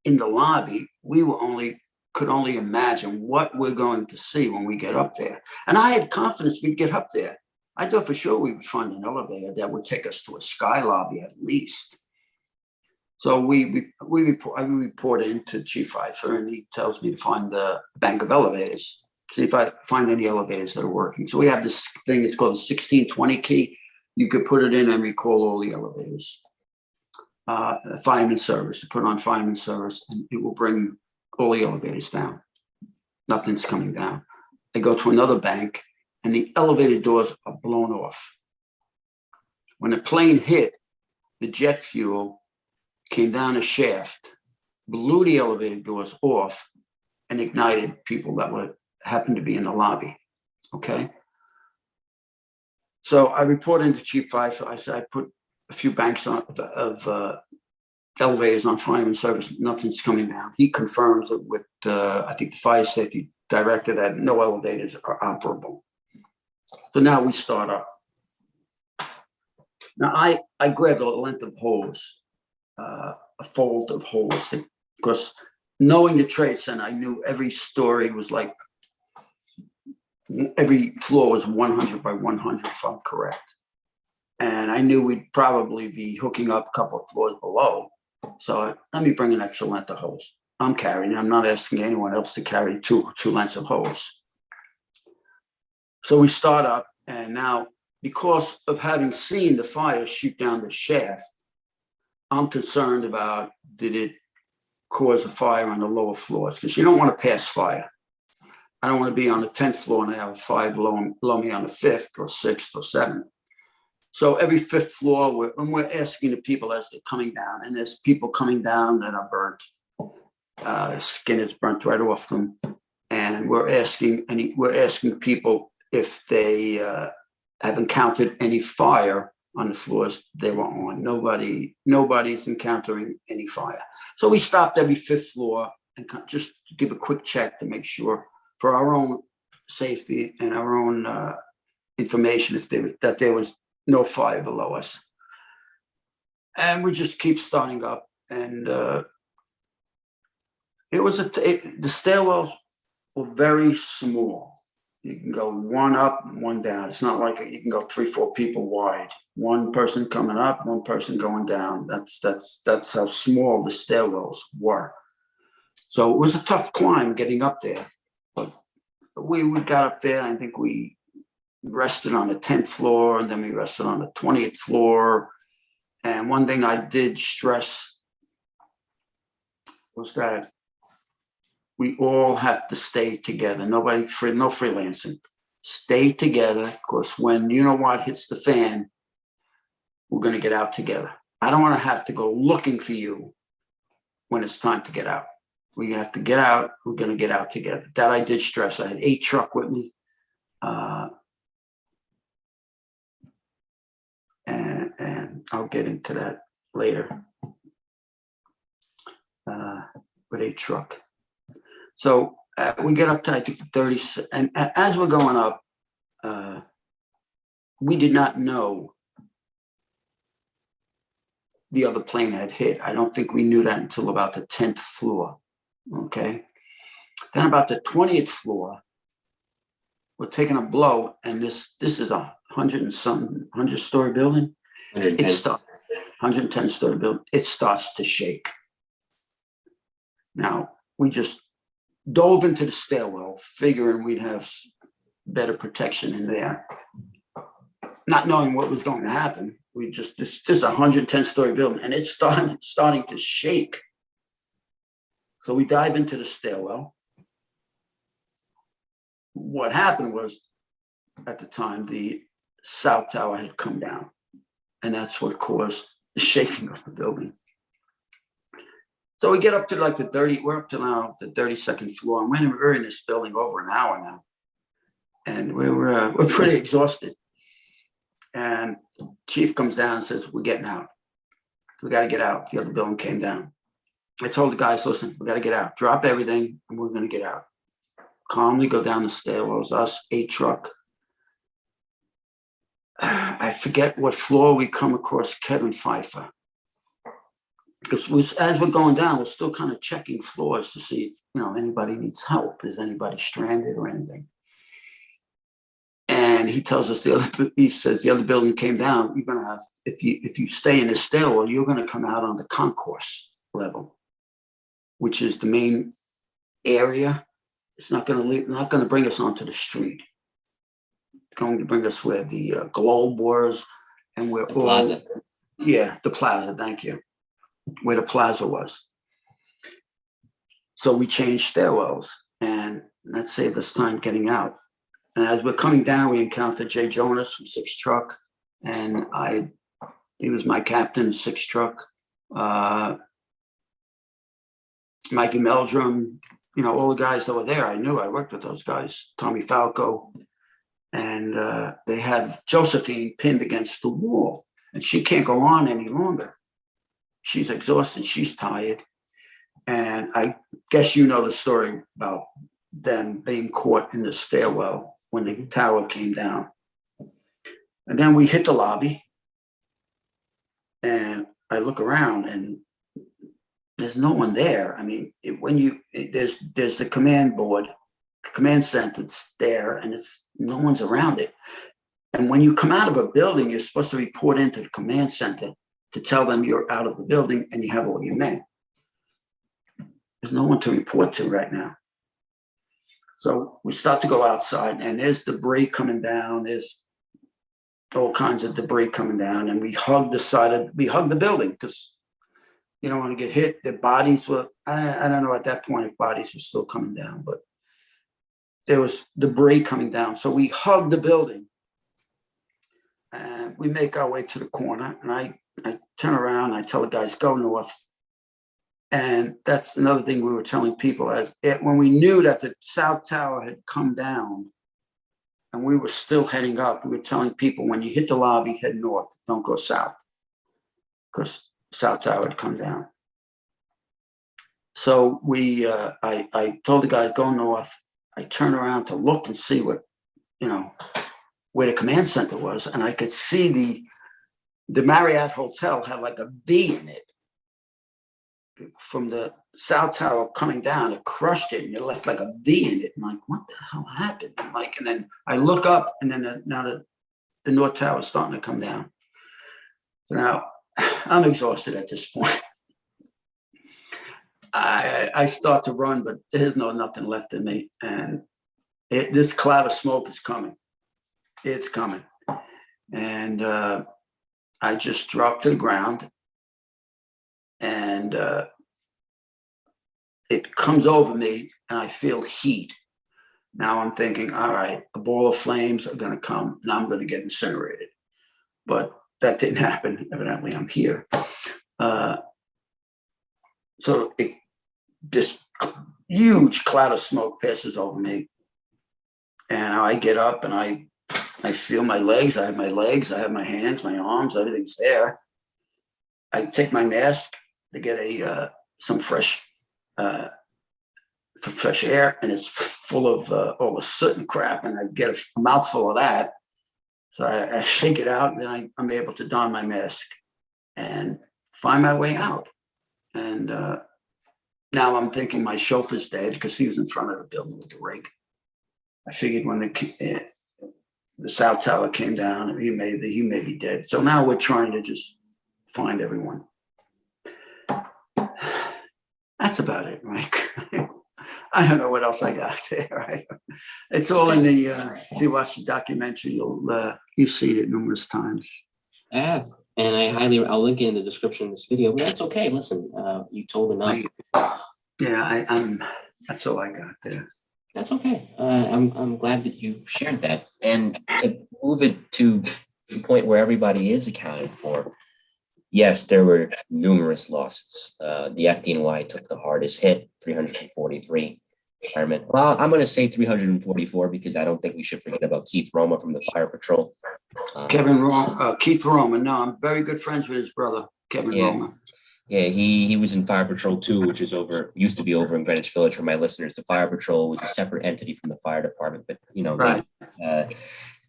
in the lobby, we could only imagine what we're going to see when we get up there. And I had confidence we'd get up there. I thought for sure we would find an elevator that would take us to a sky lobby at least. So I report into Chief Pfeiffer, and he tells me to find the bank of elevators, see if I find any elevators that are working. So we have this thing, it's called the 1620 key. You could put it in and recall all the elevators. Fireman service, you put it on fireman service, and it will bring all the elevators down. Nothing's coming down. They go to another bank, and the elevator doors are blown off. When the plane hit, the jet fuel came down a shaft, blew the elevator doors off, and ignited people that happened to be in the lobby. Okay. So I reported into Chief Pfeiffer. I said I put a few banks of elevators on fireman service. Nothing's coming down. He confirms it with I think the fire safety director that no elevators are operable. So now we start up. Now I grabbed a length of hose, a fold of hose, because knowing the Trade Center, I knew every story was like, every floor was 100 by 100, if I'm correct. And I knew we'd probably be hooking up a couple of floors below. So let me bring an extra length of hose. I'm carrying it. I'm not asking anyone else to carry two lengths of hose. So we start up, and now, because of having seen the fire shoot down the shaft, I'm concerned about, did it cause a fire on the lower floors? Because you don't want to pass fire. I don't want to be on the 10th floor and have a fire below me on the 5th or 6th or 7th. So every 5th floor, we're asking the people as they're coming down, and there's people coming down that are burnt. Skin is burnt right off them. And we're asking people if they have encountered any fire on the floors they were on. Nobody's encountering any fire. So we stopped every 5th floor and just give a quick check to make sure, for our own safety and our own information, that there was no fire below us. And we just keep starting up. And the stairwells were very small. You can go one up and one down. It's not like you can go 3, 4 people wide. One person coming up, one person going down. That's how small the stairwells were. So it was a tough climb getting up there. But we got up there. I think we rested on the 10th floor, and then we rested on the 20th floor. And one thing I did stress was that we all have to stay together. No freelancing. Stay together, because when you know what hits the fan, we're going to get out together. I don't want to have to go looking for you when it's time to get out. We have to get out. We're going to get out together. That I did stress. I had 8 truck with me. And I'll get into that later with 8 truck. So we get up to, I think, 30, and as we're going up, we did not know the other plane had hit. I don't think we knew that until about the 10th floor. Okay. Then about the 20th floor, we're taking a blow, and this is a 100-story building. 110-story building. It starts to shake. Now, we just dove into the stairwell, figuring we'd have better protection in there. Not knowing what was going to happen. This is a 110-story building, and it's starting to shake. So we dive into the stairwell. What happened was, at the time, the south tower had come down, and that's what caused the shaking of the building. So we get up to like we're up to now the 32nd floor, and we're in this building over an hour now, and we're pretty exhausted. And Chief comes down and says, "We're getting out. We got to get out." The other building came down. I told the guys, "Listen, we got to get out. Drop everything, and we're going to get out." Calmly go down the stairwells. Us 8 truck. I forget what floor we come across Kevin Pfeiffer. Because as we're going down, we're still kind of checking floors to see if anybody needs help. Is anybody stranded or anything? And he tells us he says the other building came down. You're gonna have, if you stay in the stairwell, you're gonna come out on the concourse level, which is the main area. It's not gonna bring us onto the street. It's going to bring us where the Globe was, and where the plaza. Yeah, the plaza. Thank you. Where the plaza was. So we changed stairwells, and that saved us time getting out. And as we're coming down, we encountered Jay Jonas from 6 truck, and he was my captain, 6 truck. Mikey Meldrum, all the guys that were there, I knew. I worked with those guys. Tommy Falco, and they have Josephine pinned against the wall, and she can't go on any longer. She's exhausted. She's tired. And I guess the story about them being caught in the stairwell when the tower came down. And then we hit the lobby, and I look around, and there's no one there. I mean, there's the command board, command center there, and no one's around it. And when you come out of a building, you're supposed to report into the command center to tell them you're out of the building and you have all your men. There's no one to report to right now. So we start to go outside, and there's debris coming down. There's all kinds of debris coming down, and we hug the building because you don't want to get hit. The bodies were, I don't know at that point if bodies were still coming down, but there was debris coming down. So we hug the building, and we make our way to the corner, and I turn around, and I tell the guys, go north. And that's another thing we were telling people when we knew that the South Tower had come down and we were still heading up, we were telling people, when you hit the lobby, head north, don't go south, because South Tower had come down. So I told the guys, go north. I turned around to look and see where the command center was, and I could see the Marriott Hotel had like a V in it from the South Tower coming down, it crushed it and it left like a V in it. I'm like, what the hell happened? I'm like, and then I look up and then now the North Tower is starting to come down. So now I'm exhausted at this point. I start to run, but there's nothing left in me. And this cloud of smoke is coming. It's coming. And I just dropped to the ground and it comes over me and I feel heat. Now I'm thinking, all right, a ball of flames are going to come and I'm going to get incinerated. But that didn't happen. Evidently, I'm here. So this huge cloud of smoke passes over me. And I get up and I feel my legs. I have my legs. I have my hands, my arms, everything's there. I take my mask to get some fresh air, and it's full of all the soot and crap, and I get a mouthful of that. So I shake it out, and then I'm able to don my mask and find my way out. And now I'm thinking my chauffeur's dead because he was in front of the building with the rig. I figured when the South Tower came down, he may be dead. So now we're trying to just find everyone. That's about it, Mike. I don't know what else I got there. Right? It's all in the. If you watch the documentary, you've seen it numerous times. I have, and I'll link it in the description of this video. But that's okay. Listen, you told enough. I'm. That's all I got there. That's okay. I'm glad that you shared that, and to move it to the point where everybody is accounted for. Yes, there were numerous losses. The FDNY took the hardest hit, 343 firemen. Well, I'm going to say 344 because I don't think we should forget about Keith Roma from the Fire Patrol. Keith Roma. No, I'm very good friends with his brother, Kevin Roma. Yeah, he was in Fire Patrol 2, which is used to be over in Greenwich Village for my listeners. The Fire Patrol was a separate entity from the fire department, but right.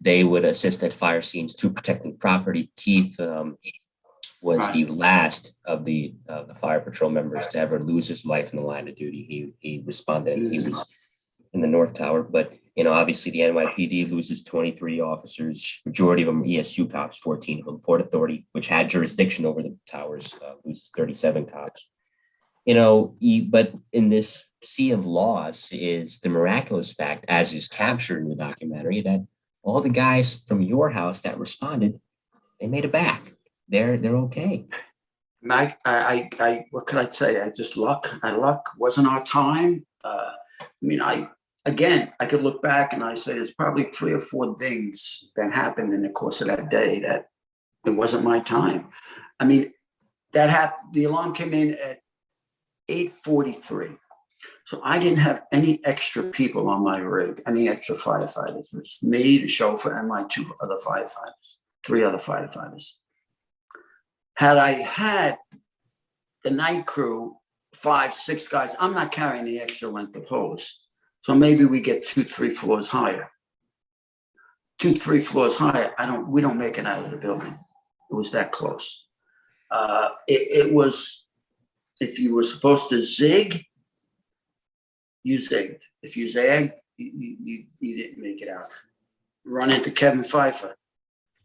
They would assist at fire scenes to protecting property. Keith was the last of the Fire Patrol members to ever lose his life in the line of duty. He responded and he was in the North Tower, but obviously the NYPD loses 23 officers, majority of them ESU cops, 14 of them. Port Authority, which had jurisdiction over the towers, loses 37 cops. But in this sea of loss is the miraculous fact, as is captured in the documentary, that all the guys from your house that responded, they made it back. They're okay. Mike, I what can I say? Luck wasn't our time. I could look back and I say there's probably 3 or 4 things that happened in the course of that day that it wasn't my time. The alarm came in at 8:43. So I didn't have any extra people on my rig, any extra firefighters. It was me, the chauffeur, and my 3 other firefighters. Had I had the night crew, 5, 6 guys, I'm not carrying the extra length of hose. So maybe we get 2, 3 floors higher. 2, 3 floors higher, we don't make it out of the building. It was that close. It was, if you were supposed to zig, you zigged. If you zagged, you didn't make it out. Run into Kevin Pfeiffer,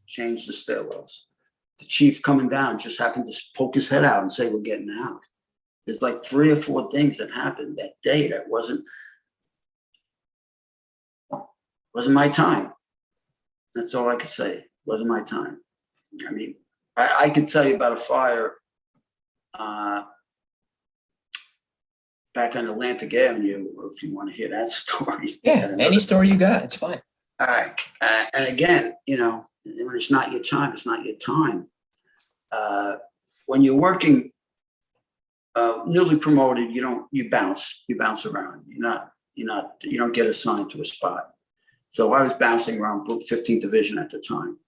change the stairwells. The chief coming down just happened to poke his head out and say, we're getting out. There's like 3 or 4 things that happened that day that wasn't my time. That's all I could say. Wasn't my time. I could tell you about a fire back on Atlantic Avenue, if you want to hear that story. Yeah, any story you got, it's fine. All right. And again, when it's not your time, it's not your time. When you're working newly promoted, you bounce around. You don't get assigned to a spot. So I was bouncing around 15th Division at the time.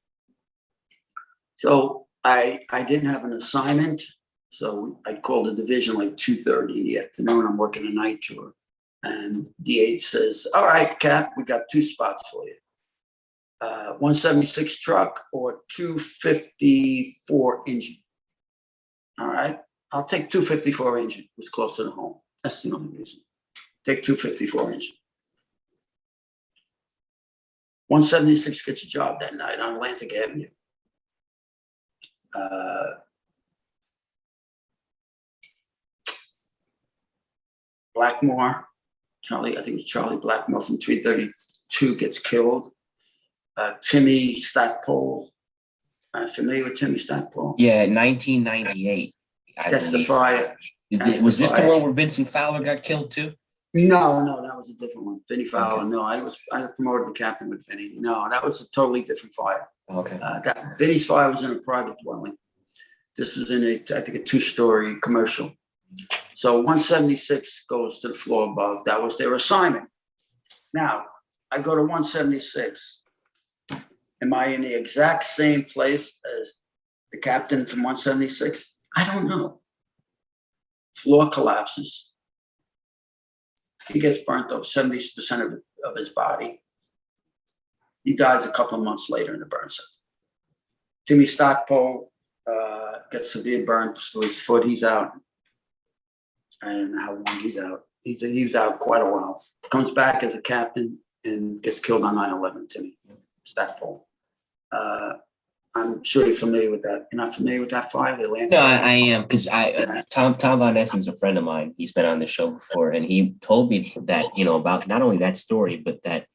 So I didn't have an assignment. So I called the division like 2:30 in the afternoon. I'm working a night tour. And D8 says, all right, Cap, we got 2 spots for you. 176 truck or 254 engine. All right, I'll take 254 engine. It was closer to home. That's the only reason. Take 254 engine. 176 gets a job that night on Atlantic Avenue. Blackmore, Charlie, I think it was Charlie Blackmore from 332 gets killed. Timmy Stackpole, familiar with Timmy Stackpole? Yeah, 1998. That's the fire. Was this the one where Vincent Fowler got killed too? No, that was a different one. Vinny Fowler. Okay. No, I promoted the captain with Vinny. No, that was a totally different fire. Okay. That Vinny's fire was in a private dwelling. This was in I think a 2-story commercial. So 176 goes to the floor above. That was their assignment. Now I go to 176. Am I in the exact same place as the captain from 176? I don't know. Floor collapses. He gets burnt up 70% of his body. He dies a couple of months later in the burn center. Timmy Stackpole gets severe burns to his foot. He's out. I don't know how long he's out. He was out quite a while. Comes back as a captain and gets killed on 9/11. Timmy Stackpole. I'm sure you're familiar with that. You're not familiar with that fire? No, I am, because Tom Von Essen's a friend of mine. He's been on the show before, and he told me that, about not only that story, but that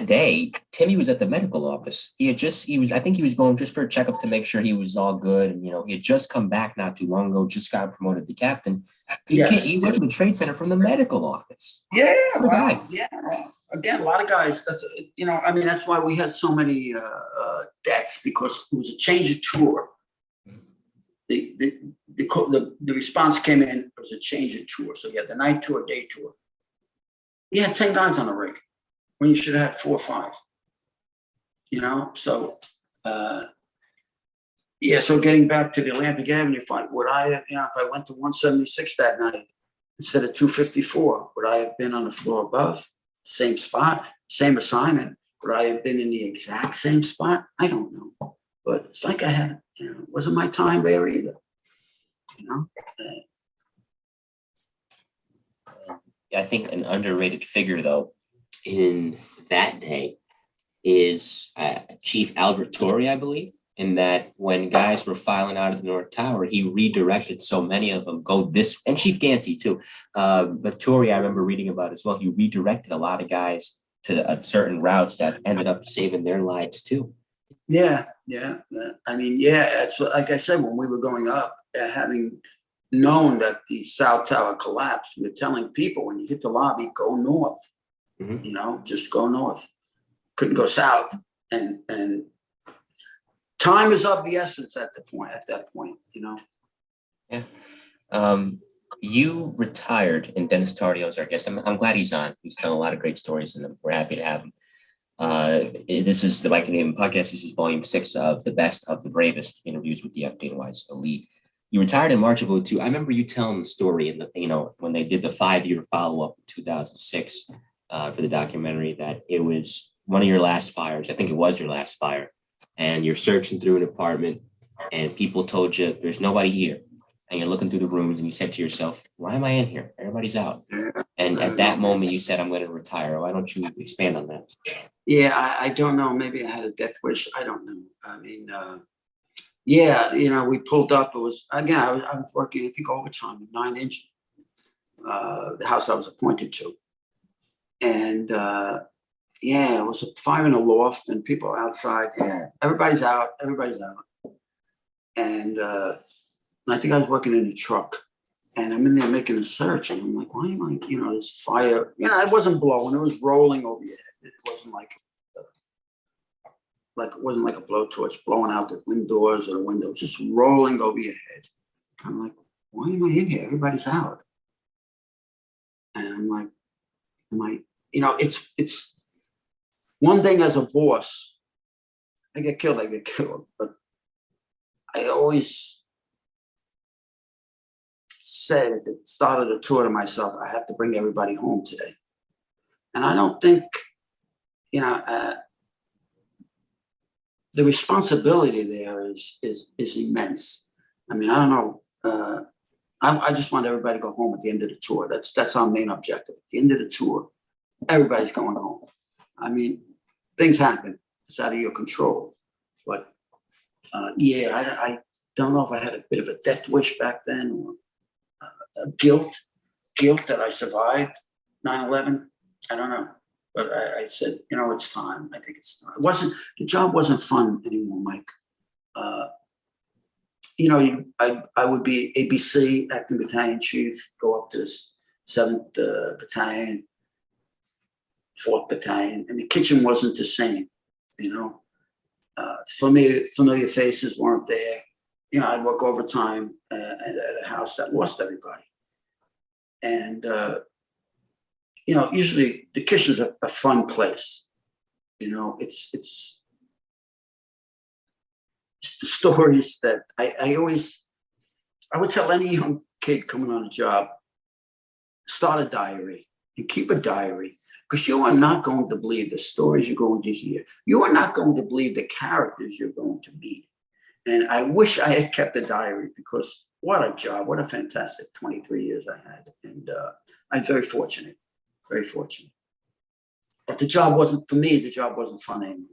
day, Timmy was at the medical office. I think he was going just for a checkup to make sure he was all good. And, he had just come back not too long ago, just got promoted to captain. He went to the trade center from the medical office. Yeah. Wow. Yeah. Again, a lot of guys, that's why we had so many deaths, because it was a change of tour. The response came in, it was a change of tour. So you had the night tour, day tour. You had 10 guys on the rig when you should have had 4 or 5. So so getting back to the Atlantic Avenue fight, would I have, if I went to 176 that night instead of 254, would I have been on the floor above? Same spot, same assignment. Would I have been in the exact same spot? I don't know. But it's like I had, it wasn't my time there either. I think an underrated figure, though, in that day is Chief Albert Torrey, I believe, in that when guys were filing out of the North Tower, he redirected so many of them go this, and Chief Gansey too. But Torrey, I remember reading about as well. He redirected a lot of guys to certain routes that ended up saving their lives too. Yeah. It's like I said, when we were going up, having known that the South Tower collapsed, we were telling people, when you hit the lobby, go north. Mm-hmm. Just go north. Couldn't go south, and time is of the essence at that point. Yeah. You retired, and Dennis Tardio is our guest. I'm glad he's on. He's telling a lot of great stories, and we're happy to have him. This is the Mike Name podcast. This is volume 6 of the best of the bravest interviews with the FDNY's elite. You retired in March of 2002. I remember you telling the story in when they did the 5-year follow-up in 2006 for the documentary, that it was one of your last fires. I think it was your last fire, and you're searching through an apartment, and people told you there's nobody here, and you're looking through the rooms, and you said to yourself, "Why am I in here? Everybody's out." And at that moment, you said, "I'm going to retire." Why don't you expand on that? Yeah, I don't know. Maybe I had a death wish. I don't know. I mean, we pulled up. It was, again, I was working, I think, overtime at 9 Engine, the house I was appointed to. And it was a fire in a loft, and people outside. Yeah, everybody's out. And I think I was working in a truck. And I'm in there making a search, and I'm like, why am I, this fire, it wasn't blowing, it was rolling over your head. It wasn't like it wasn't like a blowtorch blowing out the windows or the windows, just rolling over your head. I'm like, why am I in here? Everybody's out. And I'm like, it's one thing as a boss, I get killed, but I always said at the start of the tour to myself, I have to bring everybody home today. And I don't think, the responsibility there is immense. I mean, I don't know I just want everybody to go home at the end of the tour. That's our main objective. At the end of the tour, everybody's going home. I mean, things happen. It's out of your control. But I don't know if I had a bit of a death wish back then, or guilt that I survived 9/11. I don't know. But I said, it's time. I think it's time. The job wasn't fun anymore, Mike. I would be ABC, acting battalion chief, go up to the 7th battalion, 4th battalion, and the kitchen wasn't the same, familiar faces weren't there. I'd work overtime at a house that lost everybody. And, usually the kitchen's a fun place. It's the stories that I would tell any young kid coming on a job, start a diary and keep a diary, because you are not going to believe the stories you're going to hear. You are not going to believe the characters you're going to meet. And I wish I had kept a diary, because what a job, what a fantastic 23 years I had. And I'm very fortunate, very fortunate. But the job wasn't, for me, the job wasn't fun anymore.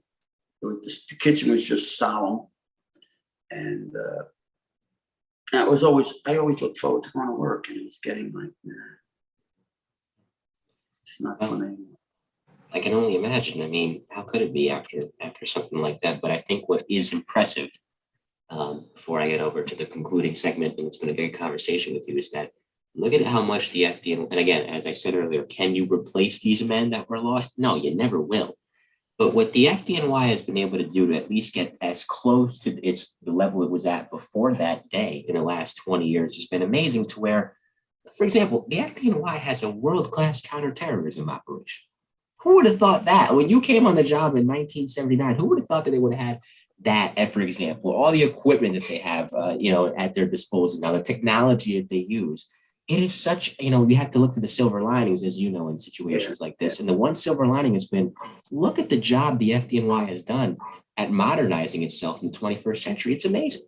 The kitchen was just solemn. And I always looked forward to going to work, and it was getting like, it's not fun anymore. I can only imagine. I mean, how could it be after something like that? But I think what is impressive, before I get over to the concluding segment, and it's been a great conversation with you, is that look at how much the FDN, and again, as I said earlier, can you replace these men that were lost? No, you never will. But what the FDNY has been able to do to at least get as close to the level it was at before that day in the last 20 years has been amazing, to where, for example, the FDNY has a world-class counterterrorism operation. Who would have thought that? When you came on the job in 1979, who would have thought that they would have had that, for example, all the equipment that they have, at their disposal now, the technology that they use? It is such, we have to look for the silver linings, as you know, in situations like this. And the one silver lining has been, look at the job the FDNY has done at modernizing itself in the 21st century. It's amazing.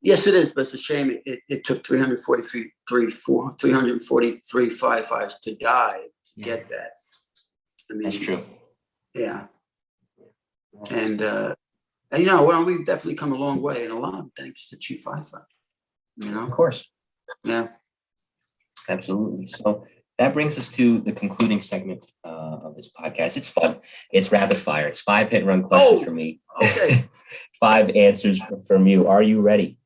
Yes, it is, but it's a shame it took 343 firefighters to die to get that. I mean, that's true. Yeah. And, we've definitely come a long way, and a lot thanks to Chief Firefighter. Of course. Yeah, absolutely. So that brings us to the concluding segment of this podcast. It's fun. It's rapid fire. It's 5 hit and run questions from me. Okay. 5 answers from you. Are you ready?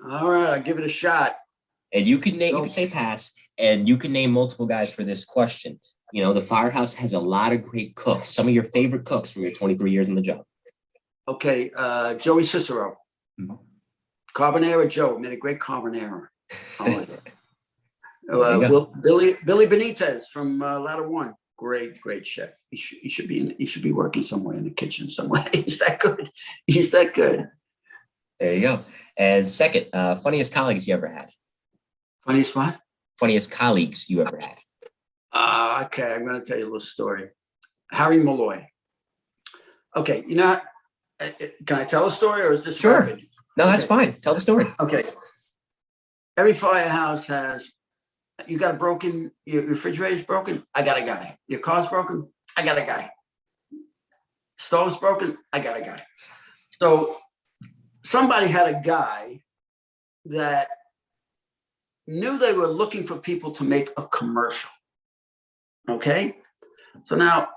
All right, I'll give it a shot. And you can name, you can say pass, and you can name multiple guys for this question. The firehouse has a lot of great cooks. Some of your favorite cooks from your 23 years on the job. Okay, Joey Cicero. Mm-hmm. Carbonara Joe made a great carbonara. Billy Benitez from Ladder One, great chef. He should be working somewhere in the kitchen somewhere. He's that good. There you go. And second, funniest colleagues you ever had. Funniest what? Funniest colleagues you ever had. Okay, I'm going to tell you a little story. Harry Malloy. Okay, can I tell a story, or is this sure? Rapid? No, that's fine. Tell the story. Okay. Every firehouse has, you got your refrigerator's broken, I got a guy. Your car's broken, I got a guy. Stove's broken, I got a guy. So somebody had a guy that knew they were looking for people to make a commercial. Okay? So now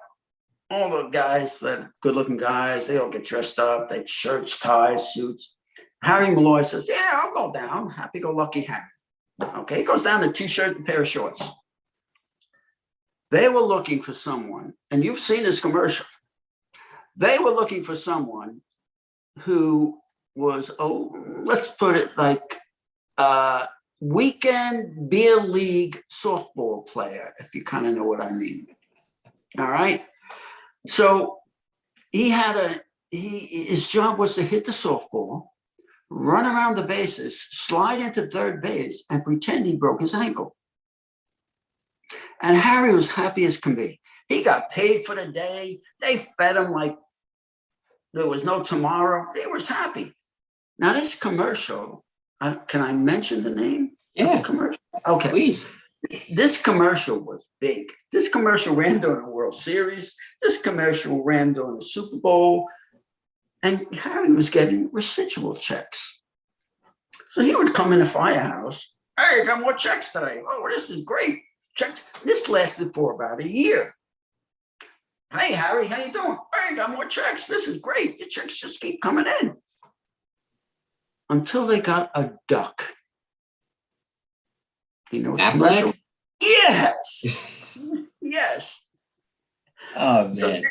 all the guys, good looking guys, they all get dressed up, they shirts, ties, suits. Harry Malloy says, yeah, I'll go down. Happy-go-lucky Harry. Okay, he goes down in a t-shirt and a pair of shorts. They were looking for someone, and you've seen this commercial. They were looking for someone who was, let's put it like weekend beer league softball player, if you kind of know what I mean. All right. So his job was to hit the softball, run around the bases, slide into third base, and pretend he broke his ankle. And Harry was happy as can be. He got paid for the day. They fed him like there was no tomorrow. He was happy. Now, this commercial can I mention the name? Yeah. Of the commercial? Okay. Please. This commercial was big. This commercial ran during the World Series. This commercial ran during the Super Bowl. And Harry was getting residual checks. So he would come in the firehouse. Hey, I got more checks today. Oh, this is great. Checks. This lasted for about a year. Hey, Harry, how you doing? Hey, I got more checks. This is great. The checks just keep coming in. Until they got a duck. You know what commercial? Yes. Yes. Oh, man. So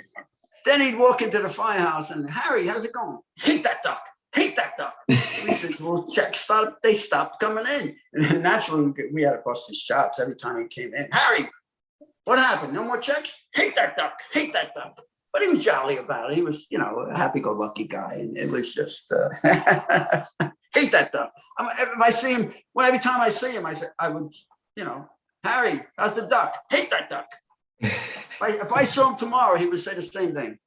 then he'd walk into the firehouse and, Harry, how's it going? Hate that duck. Hate that duck. We said, well, checks they stopped coming in. And then naturally, we had to bust his chops every time he came in. Harry, what happened? No more checks? Hate that duck. Hate that duck. But he was jolly about it. He was, a happy-go-lucky guy. And it was just, hate that duck. If I see him, every time I see him, I would, Harry, how's the duck? Hate that duck. If I saw him tomorrow, he would say the same thing.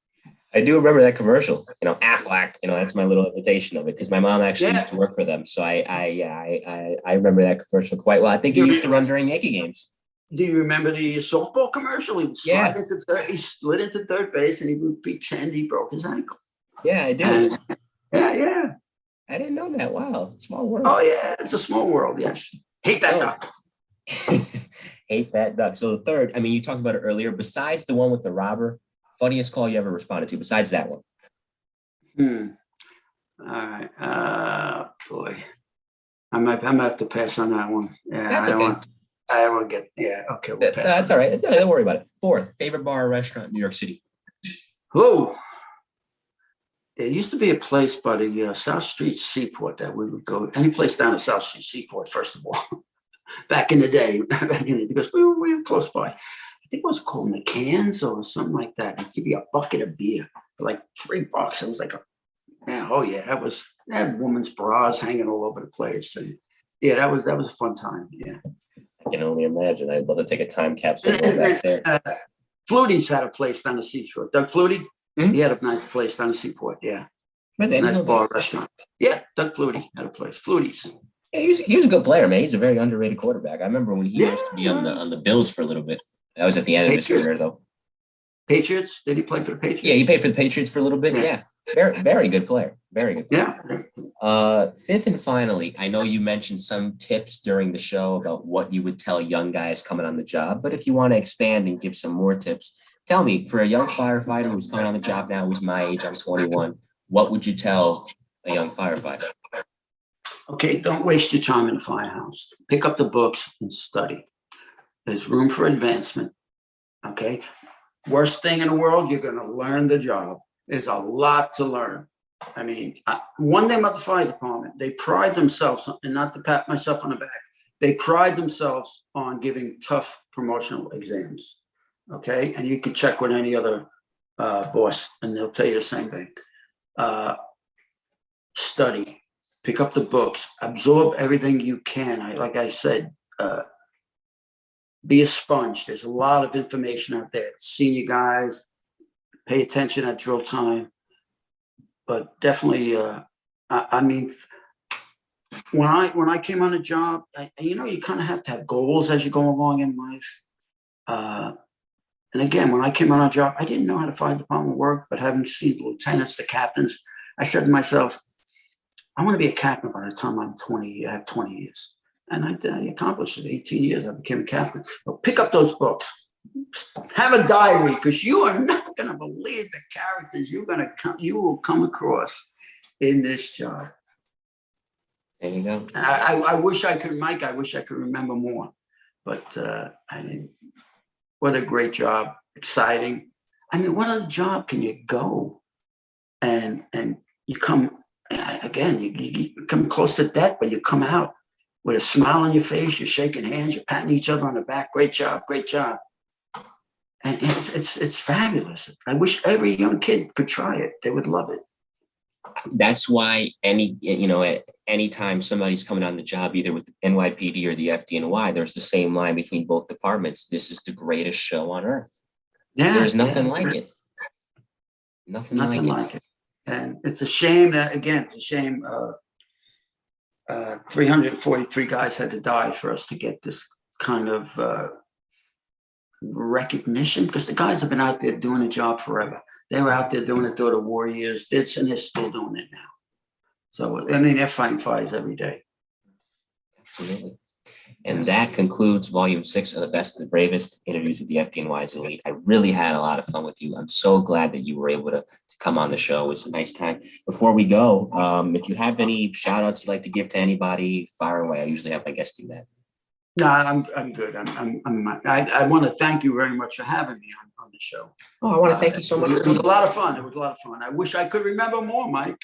I do remember that commercial, Aflac, that's my little imitation of it because my mom actually used to work for them. So I remember that commercial quite well. I think he used to run during Yankee games. Do you remember the softball commercial? He would slide into third, he slid into third base and he would pretend he broke his ankle. Yeah, I do. Yeah. I didn't know that. Wow. Small world. Oh, yeah. It's a small world. Yes. Hate that duck. Hate that duck. So the third, you talked about it earlier, besides the one with the robber, funniest call you ever responded to besides that one? All right. Boy. I might have to pass on that one. Yeah, that's okay. I won't get, okay. We'll pass that's all right. Don't worry about it. Fourth, favorite bar or restaurant in New York City? Oh, there used to be a place by the South Street Seaport that we would go, any place down the South Street Seaport, first of all, back in the day, because we were close by. I think it was called McCann's or something like that. They'd give you a bucket of beer for like $3. It was like that had women's bras hanging all over the place. And that was a fun time. Yeah. I can only imagine. I'd love to take a time capsule back there. Flutie's had a place down the seashore. Doug Flutie, he had a nice place down the seaport. Yeah. Nice bar restaurant. Yeah, Doug Flutie had a place. Flutie's. Yeah, he was a good player, man. He's a very underrated quarterback. I remember when he used to be on the Bills for a little bit. That was at the end of his career, though. Patriots? Did he play for the Patriots? Yeah, he played for the Patriots for a little bit. Yeah. Very, very good player. Very good player. Yeah. Fifth and finally, I know you mentioned some tips during the show about what you would tell young guys coming on the job, but if you want to expand and give some more tips, tell me, for a young firefighter who's coming on the job now, who's my age, I'm 21, what would you tell a young firefighter? Okay, don't waste your time in the firehouse. Pick up the books and study. There's room for advancement. Okay. Worst thing in the world, you're going to learn the job. There's a lot to learn. One thing about the fire department, they pride themselves, and not to pat myself on the back, they pride themselves on giving tough promotional exams. Okay. And you can check with any other boss and they'll tell you the same thing. Study, pick up the books, absorb everything you can. Like I said, be a sponge. There's a lot of information out there. Senior guys, pay attention at drill time. But definitely, when I came on a job, you kind of have to have goals as you go along in life. And again, when I came on a job, I didn't know how the fire department worked, but having seen the lieutenants, the captains, I said to myself, I want to be a captain by the time I'm 20. I have 20 years. And I accomplished it. 18 years, I became a captain. So pick up those books. Have a diary, because you are not going to believe the characters you will come across in this job. There you go. I wish I could, Mike. I wish I could remember more. But what a great job! Exciting. What other job can you go and you come again? You come close to death, but you come out with a smile on your face. You're shaking hands. You're patting each other on the back. Great job. Great job. And it's fabulous. I wish every young kid could try it. They would love it. That's why anytime somebody's coming on the job, either with the NYPD or the FDNY, there's the same line between both departments. This is the greatest show on earth. Yeah, there's nothing like it. Nothing like it. And it's a shame that, again, 343 guys had to die for us to get this kind of recognition, because the guys have been out there doing the job forever. They were out there doing it during the war years, and they're still doing it now. So, I mean, they're fighting fires every day. Absolutely. And that concludes volume 6 of the Best of the Bravest interviews with the FDNY's elite. I really had a lot of fun with you. I'm so glad that you were able to come on the show. It was a nice time. Before we go, if you have any shout outs you'd like to give to anybody, fire away. I usually have my guests do that. No, I'm good. I want to thank you very much for having me on the show. Oh, I want to thank you so much. It was a lot of fun. It was a lot of fun. I wish I could remember more, Mike.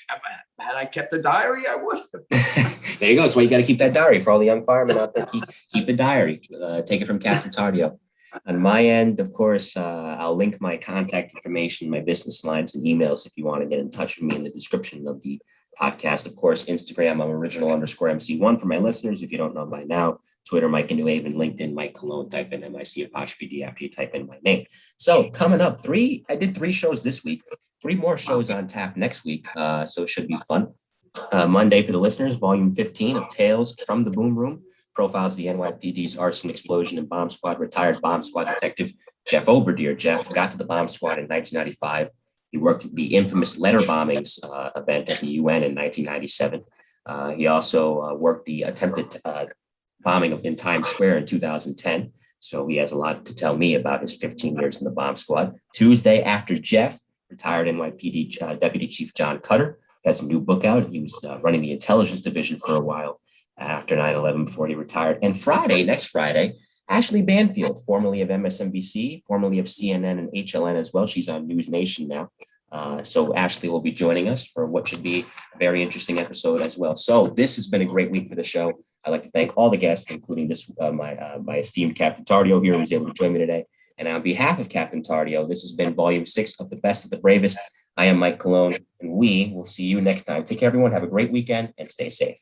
Had I kept a diary, I would have. There you go. That's why you got to keep that diary for all the young firemen out there. Keep a diary. Take it from Captain Tardio. On my end, of course, I'll link my contact information, my business lines and emails if you want to get in touch with me in the description of the podcast. Of course, Instagram, I'm original_MC1 for my listeners. If you don't know by now, Twitter, Mike and New Haven, LinkedIn, Mike Colón, type in MIC_D after you type in my name. So coming up, I did 3 shows this week, 3 more shows on tap next week. So it should be fun. Monday for the listeners, volume 15 of Tales from the Boom Room. Profiles the NYPD's arson, explosion, and bomb squad. Retired bomb squad detective Jeff Oberdeer. Jeff got to the bomb squad in 1995. He worked at the infamous letter bombings event at the UN in 1997. He also worked the attempted bombing in Times Square in 2010. So he has a lot to tell me about his 15 years in the bomb squad. Tuesday after Jeff, retired NYPD Deputy Chief John Cutter has a new book out. He was running the intelligence division for a while after 9/11 before he retired. And next Friday, Ashley Banfield, formerly of MSNBC, formerly of CNN and HLN as well. She's on News Nation now. So Ashley will be joining us for what should be a very interesting episode as well. So this has been a great week for the show. I'd like to thank all the guests, including my esteemed Captain Tardio here, who's able to join me today. And on behalf of Captain Tardio, this has been volume 6 of the Best of the Bravest. I am Mike Colón, and we will see you next time. Take care, everyone. Have a great weekend and stay safe.